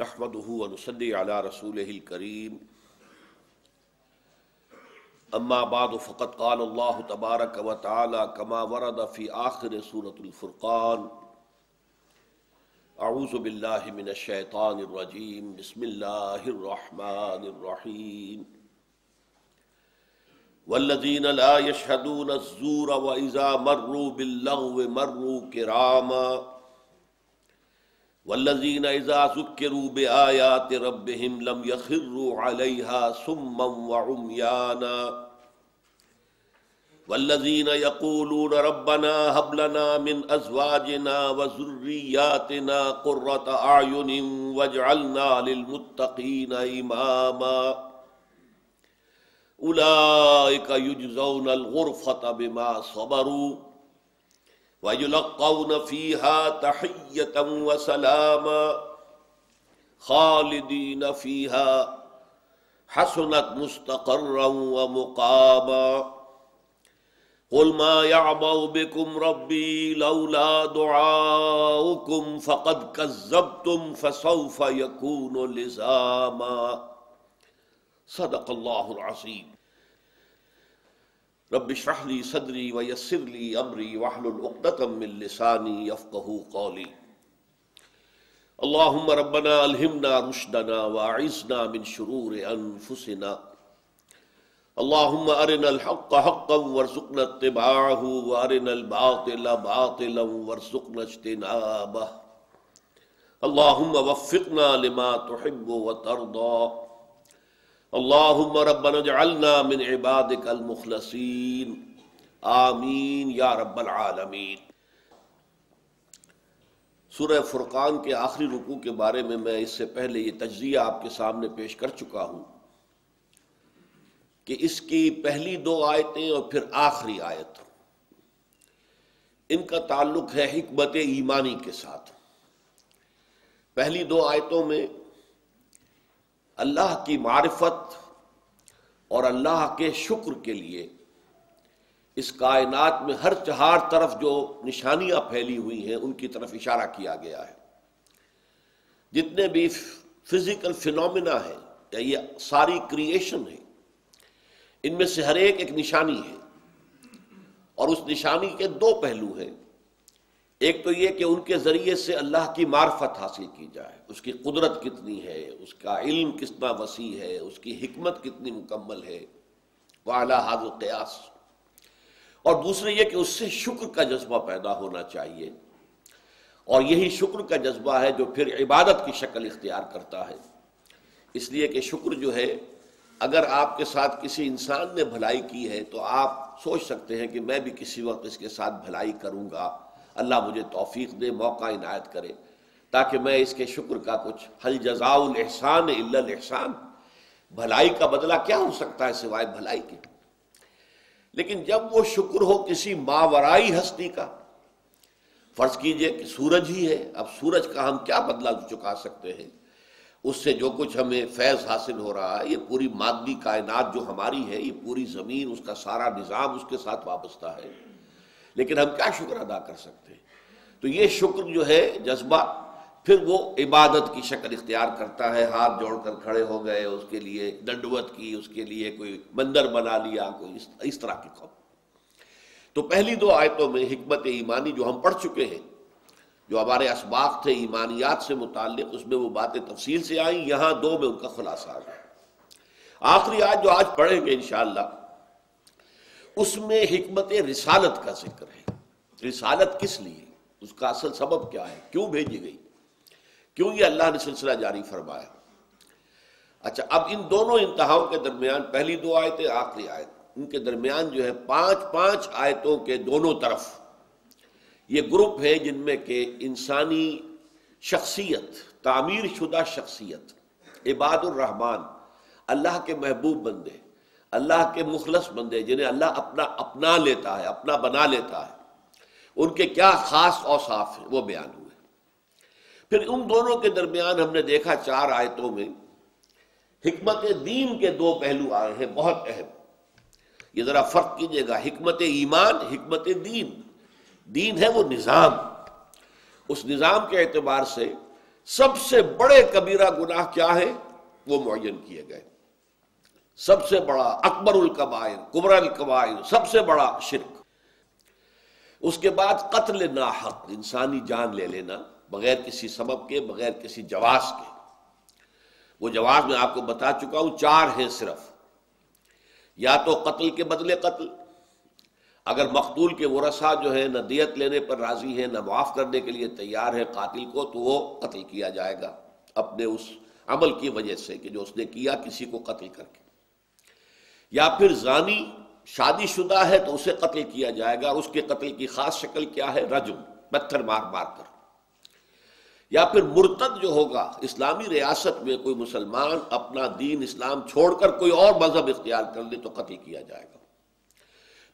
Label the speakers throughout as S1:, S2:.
S1: نحمده ونصلي على رسوله الكريم اما بعد فقد قال الله تبارك وتعالى كما ورد في آخر سورة الفرقان اعوذ بالله من الشيطان الرجيم بسم الله الرحمن الرحيم والذين لا يشهدون الزور وإذا مروا باللغو مروا كراما والذين إذا ذكروا بآيات ربهم لم يخروا عليها صما وعميانا والذين يقولون ربنا هب لنا من أزواجنا وذرياتنا قرة أعين واجعلنا للمتقين إماما أولئك يجزون الغرفة بما صبروا وَيُلَقَّوْنَ فِيهَا تَحِيَّةً وَسَلَامًا خَالِدِينَ فِيهَا حَسُنَتْ مُسْتَقَرًّا وَمُقَامًا قُلْ مَا يَعْبَأُ بِكُمْ رَبِّي لَوْلَا دُعَاؤُكُمْ فَقَدْ كَذَّبْتُمْ فَسَوْفَ يَكُونُ لِزَامًا صدق اللہ العظیم۔ رب اشرح لي صدري ويسر لي امري واحلل عقدة من لساني يفقهوا قولي۔ اللهم ربنا الهمنا رشدنا واعصمنا من شرور انفسنا، اللهم ارنا الحق حقا وارزقنا اتباعه وارنا الباطل باطلا وارزقنا اجتنابه، اللهم وفقنا لما تحب وترضى، اللہم ربنا اجعلنا من عبادک المخلصین، آمین یا رب العالمین۔ سورہ فرقان کے آخری رکوع کے بارے میں اس سے پہلے یہ تجزیہ آپ کے سامنے پیش کر چکا ہوں کہ اس کی پہلی دو آیتیں اور پھر آخری آیت، ان کا تعلق ہے حکمت ایمانی کے ساتھ۔ پہلی دو آیتوں میں اللہ کی معرفت اور اللہ کے شکر کے لیے اس کائنات میں ہر چہار طرف جو نشانیاں پھیلی ہوئی ہیں ان کی طرف اشارہ کیا گیا ہے۔ جتنے بھی فزیکل فینومینا ہیں یا یہ ساری کریشن ہے، ان میں سے ہر ایک نشانی ہے، اور اس نشانی کے دو پہلو ہیں۔ ایک تو یہ کہ ان کے ذریعے سے اللہ کی معرفت حاصل کی جائے، اس کی قدرت کتنی ہے، اس کا علم کتنا وسیع ہے، اس کی حکمت کتنی مکمل ہے، وعلی ھذا القیاس۔ اور دوسرے یہ کہ اس سے شکر کا جذبہ پیدا ہونا چاہیے، اور یہی شکر کا جذبہ ہے جو پھر عبادت کی شکل اختیار کرتا ہے۔ اس لیے کہ شکر جو ہے، اگر آپ کے ساتھ کسی انسان نے بھلائی کی ہے تو آپ سوچ سکتے ہیں کہ میں بھی کسی وقت اس کے ساتھ بھلائی کروں گا، اللہ مجھے توفیق دے، موقع عنایت کرے تاکہ میں اس کے شکر کا کچھ، هل جزاء الاحسان الا الاحسان، بھلائی کا بدلہ کیا ہو سکتا ہے سوائے بھلائی کے۔ لیکن جب وہ شکر ہو کسی ماورائی ہستی کا، فرض کیجئے کہ سورج ہی ہے، اب سورج کا ہم کیا بدلہ چکا سکتے ہیں؟ اس سے جو کچھ ہمیں فیض حاصل ہو رہا ہے، یہ پوری مادی کائنات جو ہماری ہے، یہ پوری زمین، اس کا سارا نظام اس کے ساتھ وابستہ ہے، لیکن ہم کیا شکر ادا کر سکتے ہیں؟ تو یہ شکر جو ہے جذبہ پھر وہ عبادت کی شکل اختیار کرتا ہے۔ ہاتھ جوڑ کر کھڑے ہو گئے، اس کے لیے دنڈوت کی، اس کے لیے کوئی مندر بنا لیا، کوئی اس طرح کی قوم۔ تو پہلی دو آیتوں میں حکمت ایمانی جو ہم پڑھ چکے ہیں، جو ہمارے اسباق تھے ایمانیات سے متعلق، اس میں وہ باتیں تفصیل سے آئیں، یہاں دو میں ان کا خلاصہ آ گیا۔ آخری آیت جو آج پڑھیں گے انشاءاللہ، اس میں حکمت رسالت کا ذکر ہے۔ رسالت کس لیے، اس کا اصل سبب کیا ہے، کیوں بھیجی گئی، کیوں یہ اللہ نے سلسلہ جاری فرمایا۔ اچھا، اب ان دونوں انتہاؤں کے درمیان، پہلی دو آیتیں آخری آیت، ان کے درمیان جو ہے پانچ آیتوں کے دونوں طرف یہ گروپ ہے جن میں کہ انسانی شخصیت، تعمیر شدہ شخصیت، عباد الرحمن، اللہ کے محبوب بندے، اللہ کے مخلص بندے، جنہیں اللہ اپنا لیتا ہے، اپنا بنا لیتا ہے، ان کے کیا خاص اوصاف ہیں وہ بیان ہوئے۔ پھر ان دونوں کے درمیان ہم نے دیکھا 4 آیتوں میں حکمت دین کے 2 پہلو آئے ہیں بہت اہم۔ یہ ذرا فرق کیجئے گا، حکمت ایمان، حکمت دین۔ دین ہے وہ نظام، اس نظام کے اعتبار سے سب سے بڑے کبیرہ گناہ کیا ہے وہ معین کیے گئے. سب سے بڑا اکبر الکبائر، کبرى الکبائر، سب سے بڑا شرک. اس کے بعد قتل ناحق، انسانی جان لے لینا بغیر کسی سبب کے، بغیر کسی جواز کے. وہ جواز میں آپ کو بتا چکا ہوں 4 ہیں صرف. یا تو قتل کے بدلے قتل، اگر مقتول کے ورثاء جو ہے نہ دیت لینے پر راضی ہیں نہ معاف کرنے کے لیے تیار ہے قاتل کو، تو وہ قتل کیا جائے گا اپنے اس عمل کی وجہ سے کہ جو اس نے کیا کسی کو قتل کر کے. یا پھر زانی شادی شدہ ہے تو اسے قتل کیا جائے گا. اس کے قتل کی خاص شکل کیا ہے؟ رجم، پتھر مار مار کر. یا پھر مرتد جو ہوگا، اسلامی ریاست میں کوئی مسلمان اپنا دین اسلام چھوڑ کر کوئی اور مذہب اختیار کر لے تو قتل کیا جائے گا.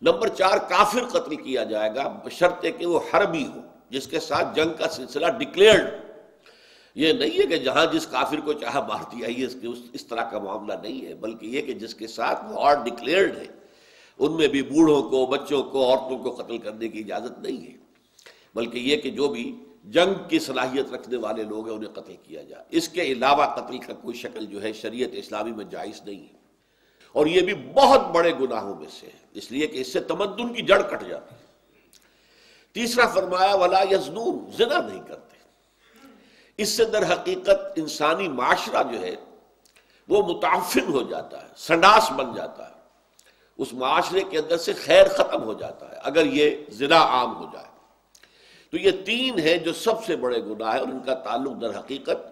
S1: نمبر 4 کافر قتل کیا جائے گا بشرطے کہ وہ حربی ہو، جس کے ساتھ جنگ کا سلسلہ ڈکلیئرڈ. یہ نہیں ہے کہ جہاں جس کافر کو چاہا مار دیا، یہ اس طرح کا معاملہ نہیں ہے، بلکہ یہ کہ جس کے ساتھ وار ڈکلیئرڈ ہے. ان میں بھی بوڑھوں کو، بچوں کو، عورتوں کو قتل کرنے کی اجازت نہیں ہے، بلکہ یہ کہ جو بھی جنگ کی صلاحیت رکھنے والے لوگ ہیں انہیں قتل کیا جائے. اس کے علاوہ قتل کا کوئی شکل جو ہے شریعت اسلامی میں جائز نہیں ہے. اور یہ بھی بہت بڑے گناہوں میں سے ہے، اس لیے کہ اس سے تمدن کی جڑ کٹ جاتی ہے. تیسرا فرمایا ولا یزنون، زنا نہیں کرتے. اس سے در حقیقت انسانی معاشرہ جو ہے وہ متعفن ہو جاتا ہے، سنڈاس بن جاتا ہے. اس معاشرے کے اندر سے خیر ختم ہو جاتا ہے اگر یہ زنا عام ہو جائے. تو یہ 3 ہیں جو سب سے بڑے گناہ ہیں، اور ان کا تعلق در حقیقت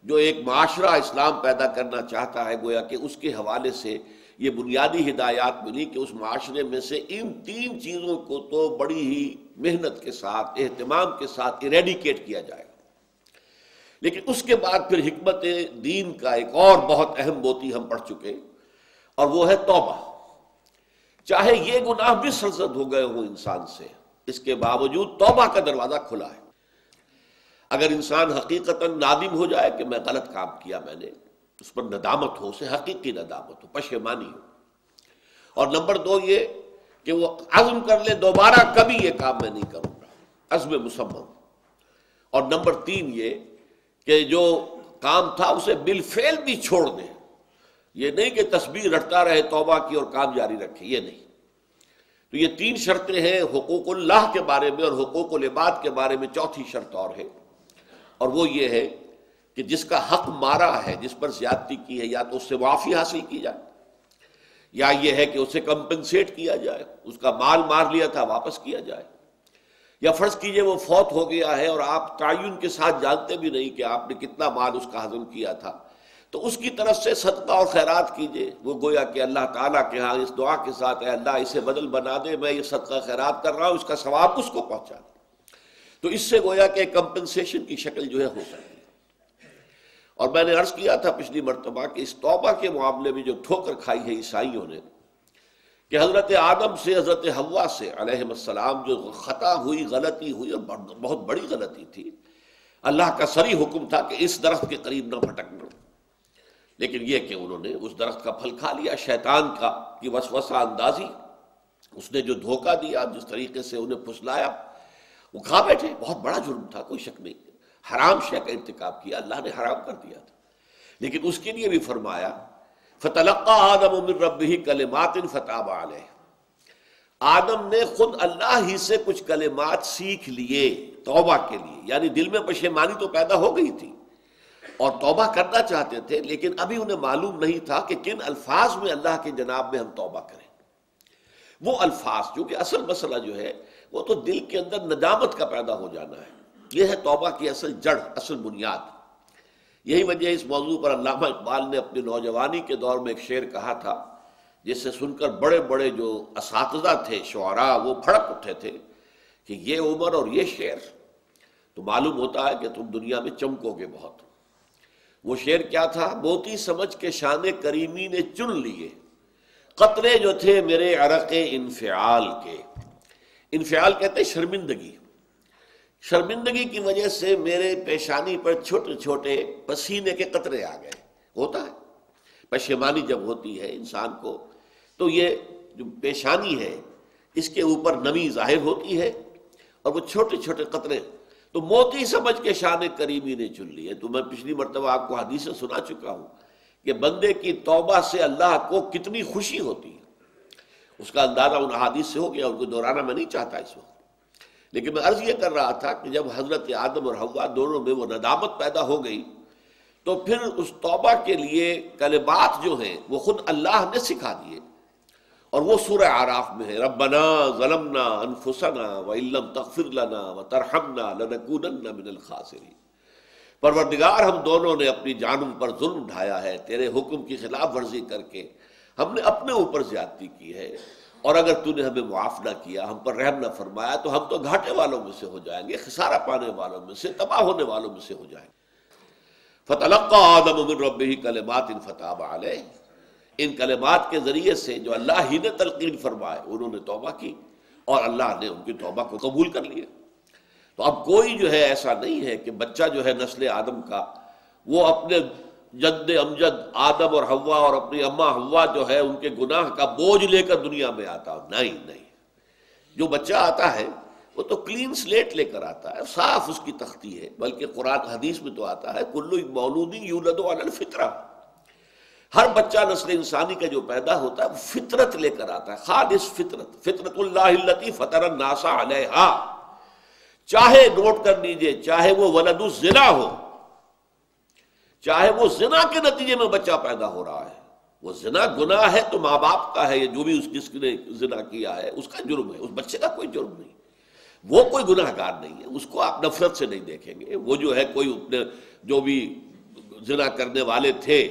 S1: جو ایک معاشرہ اسلام پیدا کرنا چاہتا ہے، گویا کہ اس کے حوالے سے یہ بنیادی ہدایات ملی کہ اس معاشرے میں سے ان 3 چیزوں کو تو بڑی ہی محنت کے ساتھ، اہتمام کے ساتھ ایریڈیکیٹ کیا جائے گا. لیکن اس کے بعد پھر حکمت دین کا ایک اور بہت اہم موتی ہم پڑھ چکے، اور وہ ہے توبہ. چاہے یہ گناہ بھی سرزد ہو گئے ہوں انسان سے، اس کے باوجود توبہ کا دروازہ کھلا ہے. اگر انسان حقیقتاً نادم ہو جائے کہ میں غلط کام کیا، میں نے اس پر ندامت ہو، اسے حقیقی ندامت ہو، پشیمانی ہو. اور نمبر 2 یہ کہ وہ عزم کر لے دوبارہ کبھی یہ کام میں نہیں کروں گا، عزم مصمم. اور نمبر 3 یہ کہ جو کام تھا اسے بالفعل بھی چھوڑ دے. یہ نہیں کہ تسبیح رٹتا رہے توبہ کی اور کام جاری رکھے، یہ نہیں. تو یہ 3 شرطیں ہیں حقوق اللہ کے بارے میں، اور حقوق العباد کے بارے میں 4تھی شرط اور ہے، اور وہ یہ ہے کہ جس کا حق مارا ہے، جس پر زیادتی کی ہے، یا تو اس سے معافی حاصل کی جائے، یا یہ ہے کہ اسے کمپنسیٹ کیا جائے، اس کا مال مار لیا تھا واپس کیا جائے. یا فرض کیجئے وہ فوت ہو گیا ہے اور آپ تعین کے ساتھ جانتے بھی نہیں کہ آپ نے کتنا مال اس کا ہضم کیا تھا، تو اس کی طرف سے صدقہ اور خیرات کیجئے. وہ گویا کہ اللہ تعالیٰ کے ہاں اس دعا کے ساتھ اے اللہ اسے بدل بنا دے، میں یہ صدقہ خیرات کر رہا ہوں، اس کا ثواب اس کو پہنچا دے. تو اس سے گویا کہ کمپنسیشن کی شکل جو ہے ہو سکتی ہے. اور میں نے عرض کیا تھا پچھلی مرتبہ کہ اس توبہ کے معاملے میں جو ٹھوکر کھائی ہے عیسائیوں نے، کہ حضرت آدم سے حضرت حوا سے علیہم السلام جو خطا ہوئی، غلطی ہوئی، اور بہت بڑی غلطی تھی. اللہ کا صریح حکم تھا کہ اس درخت کے قریب نہ بھٹکنا، لیکن یہ کہ انہوں نے اس درخت کا پھل کھا لیا. شیطان کی وسوسہ اندازی، اس نے جو دھوکہ دیا، جس طریقے سے انہیں پھسلایا، وہ کھا بیٹھے. بہت بڑا جرم تھا، کوئی شک نہیں. حرام شے کا ارتکاب کیا، اللہ نے حرام کر دیا تھا. لیکن اس کے لیے بھی فرمایا فَتَلَقَّى آدَمُ مِن رَبِّهِ كَلِمَاتٍ فَتَابَ عَلَيْهِ. آدم نے خود اللہ ہی سے کچھ کلمات سیکھ لیے توبہ کے لیے. یعنی دل میں پشیمانی تو پیدا ہو گئی تھی اور توبہ کرنا چاہتے تھے، لیکن ابھی انہیں معلوم نہیں تھا کہ کن الفاظ میں اللہ کے جناب میں ہم توبہ کریں. وہ الفاظ جو کہ اصل مسئلہ جو ہے وہ تو دل کے اندر ندامت کا پیدا ہو جانا ہے. یہ ہے توبہ کی اصل جڑ، اصل بنیاد. یہی وجہ اس موضوع پر علامہ اقبال نے اپنی نوجوانی کے دور میں ایک شعر کہا تھا، جس سے سن کر بڑے بڑے جو اساتذہ تھے، شعراء، وہ پھڑک اٹھے تھے کہ یہ عمر اور یہ شعر، تو معلوم ہوتا ہے کہ تم دنیا میں چمکو گے بہت. وہ شعر کیا تھا؟ موتی سمجھ کے شان کریمی نے چن لیے قطرے جو تھے میرے عرق انفعال کے. انفعال کہتے ہیں شرمندگی. شرمندگی کی وجہ سے میرے پیشانی پر چھوٹے چھوٹے پسینے کے قطرے آ گئے. ہوتا ہے پشیمانی جب ہوتی ہے انسان کو، تو یہ جو پیشانی ہے اس کے اوپر نمی ظاہر ہوتی ہے، اور وہ چھوٹے چھوٹے قطرے تو موتی سمجھ کے شان کریمی نے چن لی ہے. تو میں پچھلی مرتبہ آپ کو حدیث سنا چکا ہوں کہ بندے کی توبہ سے اللہ کو کتنی خوشی ہوتی ہے. اس کا اندازہ ان احادیث سے ہو گیا، ان کو دہرانا میں نہیں چاہتا اس وقت. لیکن میں عرض یہ کر رہا تھا کہ جب حضرت آدم اور حوا دونوں میں وہ ندامت پیدا ہو گئی تو پھر اس توبہ کے لیے کلمات جو ہیں وہ خود اللہ نے سکھا دیے، اور وہ سورہ اعراف میں ہے، ربنا ظلمنا انفسنا وان لم تغفر لنا وترحمنا لنکونن من الخاسرین. پروردگار ہم دونوں نے اپنی جانوں پر ظلم ڈھایا ہے، تیرے حکم کی خلاف ورزی کر کے ہم نے اپنے اوپر زیادتی کی ہے، اور اگر تو نے ہمیں معاف نہ کیا، ہم پر رحم نہ فرمایا تو ہم تو گھاٹے والوں میں سے ہو جائیں گے، خسارہ پانے والوں میں سے، تباہ ہونے والوں میں سے ہو جائیں گے. فتلقى آدم من ربہ کلمات فتاب علیہ. ان کلمات کے ذریعے سے جو اللہ ہی نے تلقین فرمائے انہوں نے توبہ کی، اور اللہ نے ان کی توبہ کو قبول کر لیا. تو اب کوئی جو ہے ایسا نہیں ہے کہ بچہ جو ہے نسل آدم کا وہ اپنے جد امجد آدم اور حوا اور اپنی اماں حوا جو ہے ان کے گناہ کا بوجھ لے کر دنیا میں آتا ہو. نہیں، جو بچہ آتا ہے وہ تو کلین سلیٹ لے کر آتا ہے، صاف اس کی تختی ہے. بلکہ قرآن حدیث میں تو آتا ہے کل مولود یولد علی الفطرہ. ہر بچہ نسل انسانی کا جو پیدا ہوتا ہے وہ فطرت لے کر آتا ہے، خالص فطرت، فطرت اللہ التی فطر الناس علیہا. چاہے نوٹ کر لیجئے، چاہے وہ ولد الزنا ہو، چاہے وہ زنا کے نتیجے میں بچہ پیدا ہو رہا ہے، وہ زنا گناہ ہے تو ماں باپ کا ہے، جو بھی جس نے زنا کیا ہے اس کا جرم ہے، اس بچے کا کوئی جرم نہیں. وہ کوئی گناہ گار نہیں ہے، اس کو آپ نفرت سے نہیں دیکھیں گے. وہ جو ہے کوئی اپنے جو بھی زنا کرنے والے تھے،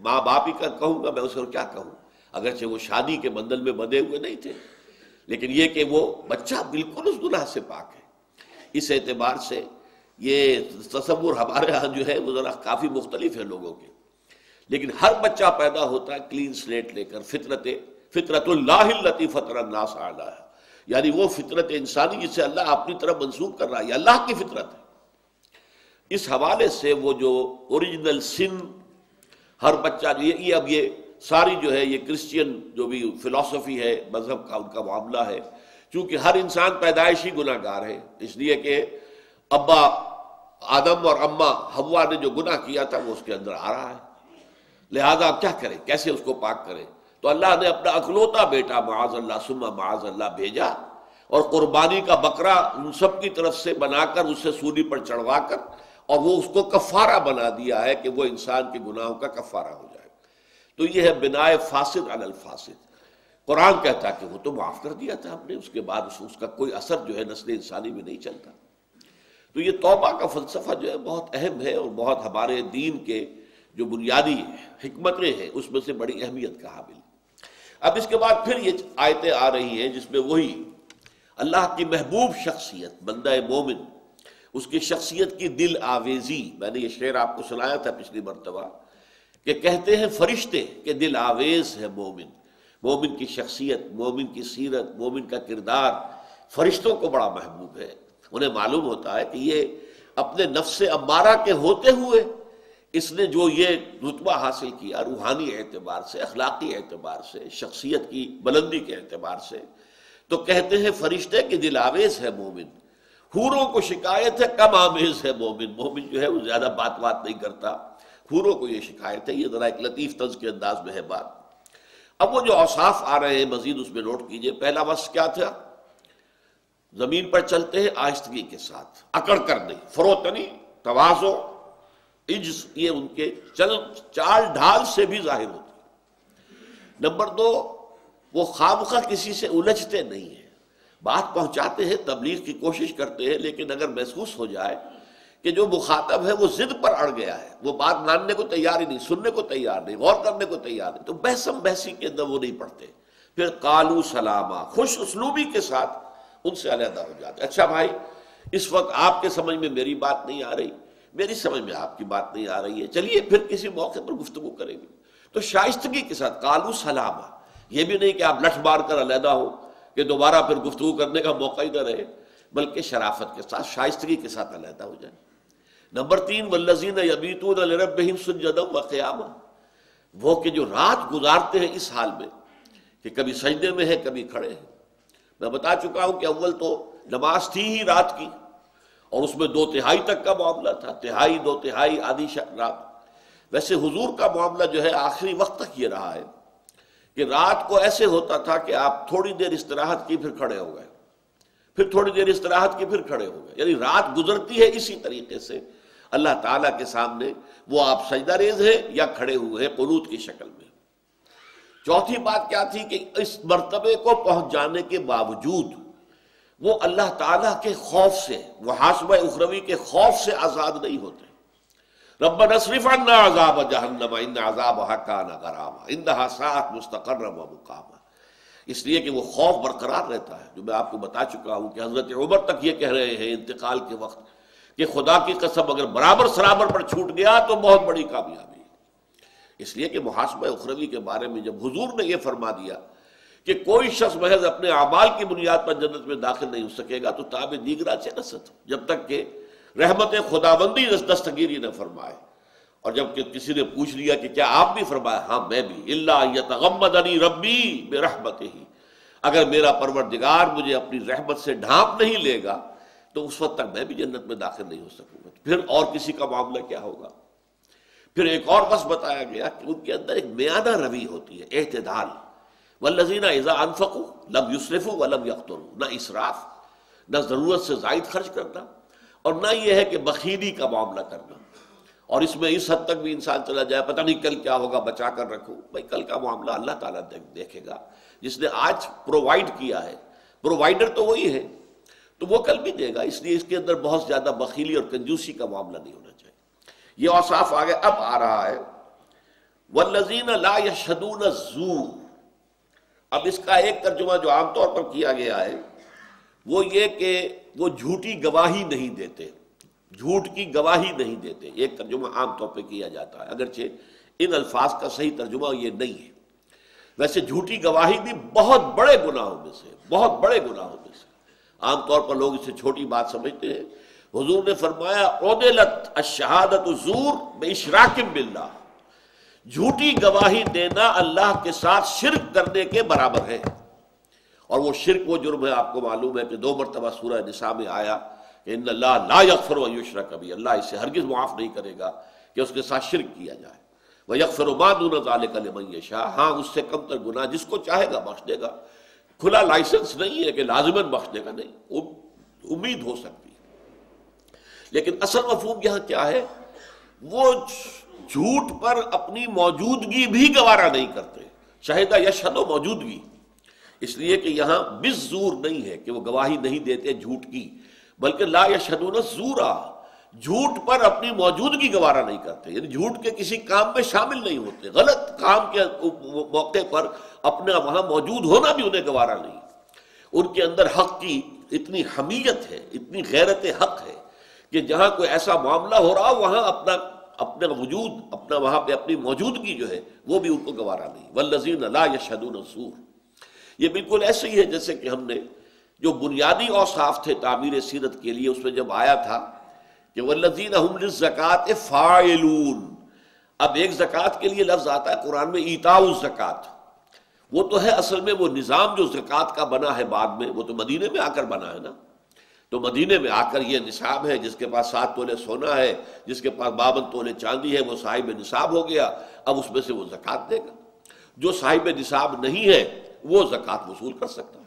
S1: ماں باپ ہی کا کہوں گا میں اسے، اور کیا کہوں، اگرچہ وہ شادی کے بندھن میں بندھے ہوئے نہیں تھے، لیکن یہ کہ وہ بچہ بالکل اس گناہ سے پاک ہے. اس اعتبار سے یہ تصور ہمارے ہاں جو ہے وہ ذرا کافی مختلف ہے لوگوں کے. لیکن ہر بچہ پیدا ہوتا ہے کلین سلیٹ لے کر، فطرت اللہ التی فطر الناس علیہا، یعنی وہ فطرت انسانی جسے اللہ اپنی طرف منسوب کر رہا ہے، یہ اللہ کی فطرت ہے. اس حوالے سے وہ جو اوریجنل سن ہر بچہ جو یہ اب یہ ساری جو ہے یہ کرسچین جو بھی فلسفی ہے مذہب کا ان کا معاملہ ہے، چونکہ ہر انسان پیدائشی گناہ گار ہے، اس لیے کہ ابا آدم اور اماں حوا نے جو گناہ کیا تھا وہ اس کے اندر آ رہا ہے، لہذا کیا کرے، کیسے اس کو پاک کرے. تو اللہ نے اپنا اکلوتا بیٹا معاذ اللہ ثم معاذ اللہ بھیجا، اور قربانی کا بکرا ان سب کی طرف سے بنا کر اسے سولی پر چڑھوا کر، اور وہ اس کو کفارہ بنا دیا ہے کہ وہ انسان کے گناہوں کا کفارہ ہو جائے. تو یہ ہے بنائے فاسد علی الفاسد. قرآن کہتا کہ وہ تو معاف کر دیا تھا ہم نے، اس کے بعد اس کا کوئی اثر جو ہے نسل انسانی میں نہیں چلتا. تو یہ توبہ کا فلسفہ جو ہے بہت اہم ہے، اور بہت ہمارے دین کے جو بنیادی حکمتیں ہیں اس میں سے بڑی اہمیت کا حامل. اب اس کے بعد پھر یہ آیتیں آ رہی ہیں جس میں وہی اللہ کی محبوب شخصیت بندہ مومن، اس کی شخصیت کی دل آویزی. میں نے یہ شعر آپ کو سنایا تھا پچھلی مرتبہ کہ کہتے ہیں فرشتے کہ دل آویز ہے مومن. مومن کی شخصیت، مومن کی سیرت، مومن کا کردار فرشتوں کو بڑا محبوب ہے. انہیں معلوم ہوتا ہے کہ یہ اپنے نفس امارہ کے ہوتے ہوئے اس نے جو یہ رتبہ حاصل کیا روحانی اعتبار سے، اخلاقی اعتبار سے، شخصیت کی بلندی کے اعتبار سے، تو کہتے ہیں فرشتے کہ دل آویز ہے مومن. حوروں کو شکایت ہے کم آمیز ہے مومن. مومن جو ہے وہ زیادہ بات نہیں کرتا، حوروں کو یہ شکایت ہے. یہ ذرا ایک لطیف طنز کے انداز میں ہے بات. اب وہ جو اوصاف آ رہے ہیں مزید اس میں نوٹ کیجئے. پہلا وصف کیا تھا؟ زمین پر چلتے ہیں آہستگی کے ساتھ، اکڑ کر نہیں، فروتنی، تواضع، عجز، یہ ان کے چال ڈھال سے بھی ظاہر ہوتی. نمبر دو، وہ خامخواہ کسی سے الجھتے نہیں ہیں، بات پہنچاتے ہیں، تبلیغ کی کوشش کرتے ہیں، لیکن اگر محسوس ہو جائے کہ جو مخاطب ہے وہ ضد پر اڑ گیا ہے، وہ بات ماننے کو تیار ہی نہیں، سننے کو تیار نہیں، غور کرنے کو تیار نہیں، تو بحثم بحثی کے اندر وہ نہیں پڑتے. پھر قالو سلاما، خوش اسلوبی کے ساتھ ان سے علیحدہ ہو جاتے. اچھا بھائی، اس وقت آپ کے سمجھ میں میری بات نہیں آ رہی، میری سمجھ میں آپ کی بات نہیں آ رہی ہے، چلیے پھر کسی موقع پر گفتگو کریں گے. تو شائستگی کے ساتھ قالو سلاما، یہ بھی نہیں کہ آپ لٹھ مار کر علیحدہ ہو کہ دوبارہ پھر گفتگو کرنے کا موقع ہی نہ رہے، بلکہ شرافت کے ساتھ، شائستگی کے ساتھ علیحدہ ہو جائیں. نمبر تین، والذین یبیتون لربہم سجدا وقیاما، وہ کہ جو رات گزارتے ہیں اس حال میں کہ کبھی سجدے میں ہے کبھی کھڑے ہیں. میں بتا چکا ہوں کہ اول تو نماز تھی ہی رات کی، اور اس میں 2/3 تک کا معاملہ تھا، تہائی 2/3 آدھی رات۔ ویسے حضور کا معاملہ جو ہے آخری وقت تک یہ رہا ہے کہ رات کو ایسے ہوتا تھا کہ آپ تھوڑی دیر استراحت کی پھر کھڑے ہو گئے، پھر تھوڑی دیر استراحت کی پھر کھڑے ہو گئے، یعنی رات گزرتی ہے اسی طریقے سے اللہ تعالیٰ کے سامنے، وہ آپ سجدہ ریز ہیں یا کھڑے ہوئے ہیں قنوت کی شکل میں۔ چوتھی بات کیا تھی کہ اس مرتبے کو پہنچ جانے کے باوجود وہ اللہ تعالیٰ کے خوف سے، محاسبہ اخروی کے خوف سے آزاد نہیں ہوتے۔ ربنا اصرف عنا عذاب جہنم ان عذابها کان غراما انها ساءت مستقرا ومقاما، اس لیے کہ وہ خوف برقرار رہتا ہے، جو میں آپ کو بتا چکا ہوں کہ حضرت عمر تک یہ کہہ رہے ہیں انتقال کے وقت کہ خدا کی قسم اگر برابر سرابر پر چھوٹ گیا تو بہت بڑی کامیابی ہے۔ اس لیے کہ محاسبہ اخروی کے بارے میں جب حضور نے یہ فرما دیا کہ کوئی شخص محض اپنے اعمال کی بنیاد پر جنت میں داخل نہیں ہو سکے گا تو تاب دیگرہ چہ رسد، جب تک کہ رحمت خداوندی دستگیری نہ فرمائے۔ اور جب کہ کسی نے پوچھ لیا کہ کیا آپ بھی فرمایا، ہاں میں بھی، الا یتغمدنی ربی برحمتہ، اگر میرا پروردگار مجھے اپنی رحمت سے ڈھانپ نہیں لے گا تو اس وقت تک میں بھی جنت میں داخل نہیں ہو سکوں گا، پھر اور کسی کا معاملہ کیا ہوگا۔ پھر ایک اور بس بتایا گیا کہ ان کے اندر ایک میانہ روی ہوتی ہے، اعتدال، والذین اذا انفقوا لم یسرفوا ولم یقتروا، نہ اسراف، نہ ضرورت سے زائد خرچ کرنا، اور نہ یہ ہے کہ بخیلی کا معاملہ کرنا۔ اور اس میں اس حد تک بھی انسان چلا جائے پتہ نہیں کل کیا ہوگا، بچا کر رکھو، بھائی کل کا معاملہ اللہ تعالیٰ دیکھے گا، جس نے آج پرووائڈ کیا ہے، پرووائڈر تو وہی ہے تو وہ کل بھی دے گا، اس لیے اس کے اندر بہت زیادہ بخیلی اور کنجوسی کا معاملہ نہیں ہونا چاہیے۔ یہ اوصاف آگے اب آ رہا ہے، والذین لا یشہدون الزور۔ اب اس کا ایک ترجمہ جو عام طور پر کیا گیا ہے وہ یہ کہ وہ جھوٹی گواہی نہیں دیتے، جھوٹ کی گواہی نہیں دیتے، ایک ترجمہ عام طور پہ کیا جاتا ہے، اگرچہ ان الفاظ کا صحیح ترجمہ یہ نہیں ہے۔ ویسے جھوٹی گواہی بھی بہت بڑے گناہوں میں سے، بہت بڑے گناہوں میں سے، عام طور پر لوگ اسے چھوٹی بات سمجھتے ہیں۔ حضور نے فرمایا عدلت الشہادۃ زور باشراک باللہ، جھوٹی گواہی دینا اللہ کے ساتھ شرک کرنے کے برابر ہے۔ اور وہ شرک وہ جرم ہے، آپ کو معلوم ہے کہ 2 مرتبہ سورہ نساء میں آیا کہ ان اللہ لا یغفر ان یشرک بہ، اللہ اسے ہرگز معاف نہیں کرے گا کہ اس کے ساتھ شرک کیا جائے، ویغفر ما دون ذلک لمن یشاء، ہاں اس سے کم تر گناہ جس کو چاہے گا بخش دے گا۔ کھلا لائسنس نہیں ہے کہ لازماً بخش دے گا، نہیں، امید ہو سکتی ہے۔ لیکن اصل مفہوم یہاں کیا ہے، وہ جھوٹ پر اپنی موجودگی بھی گوارا نہیں کرتے، شہدہ یشہد موجودگی، اس لیے کہ یہاں بالزور نہیں ہے کہ وہ گواہی نہیں دیتے جھوٹ کی، بلکہ لا یشہدون الزورا، جھوٹ پر اپنی موجودگی گوارا نہیں کرتے، یعنی جھوٹ کے کسی کام میں شامل نہیں ہوتے، غلط کام کے موقع پر اپنا وہاں موجود ہونا بھی انہیں گوارا نہیں۔ ان کے اندر حق کی اتنی حمیت ہے، اتنی غیرت حق ہے کہ جہاں کوئی ایسا معاملہ ہو رہا وہاں اپنا وجود، اپنا وہاں پہ اپنی موجودگی جو ہے وہ بھی ان کو گوارا نہیں۔ والذین لا یشہدون الزور، یہ بالکل ایسے ہی ہے جیسے کہ ہم نے جو بنیادی اوصاف تھے تعبیر سیرت کے لیے، اس میں جب آیا تھا کہ والذین هم للزکاۃ فاعلون، اب ایک زکوٰۃ کے لیے لفظ آتا ہے قرآن میں ایتاء الزکاۃ، وہ تو ہے اصل میں وہ نظام جو زکوٰۃ کا بنا ہے بعد میں، وہ تو مدینے میں آ کر بنا ہے نا، تو مدینے میں آ کر یہ نصاب ہے، جس کے پاس 7 تولے سونا ہے، جس کے پاس 52 تولے چاندی ہے، وہ صاحب نصاب ہو گیا، اب اس میں سے وہ زکوٰۃ دے گا۔ جو صاحب نصاب نہیں ہے وہ زکوٰۃ وصول کر سکتا ہے،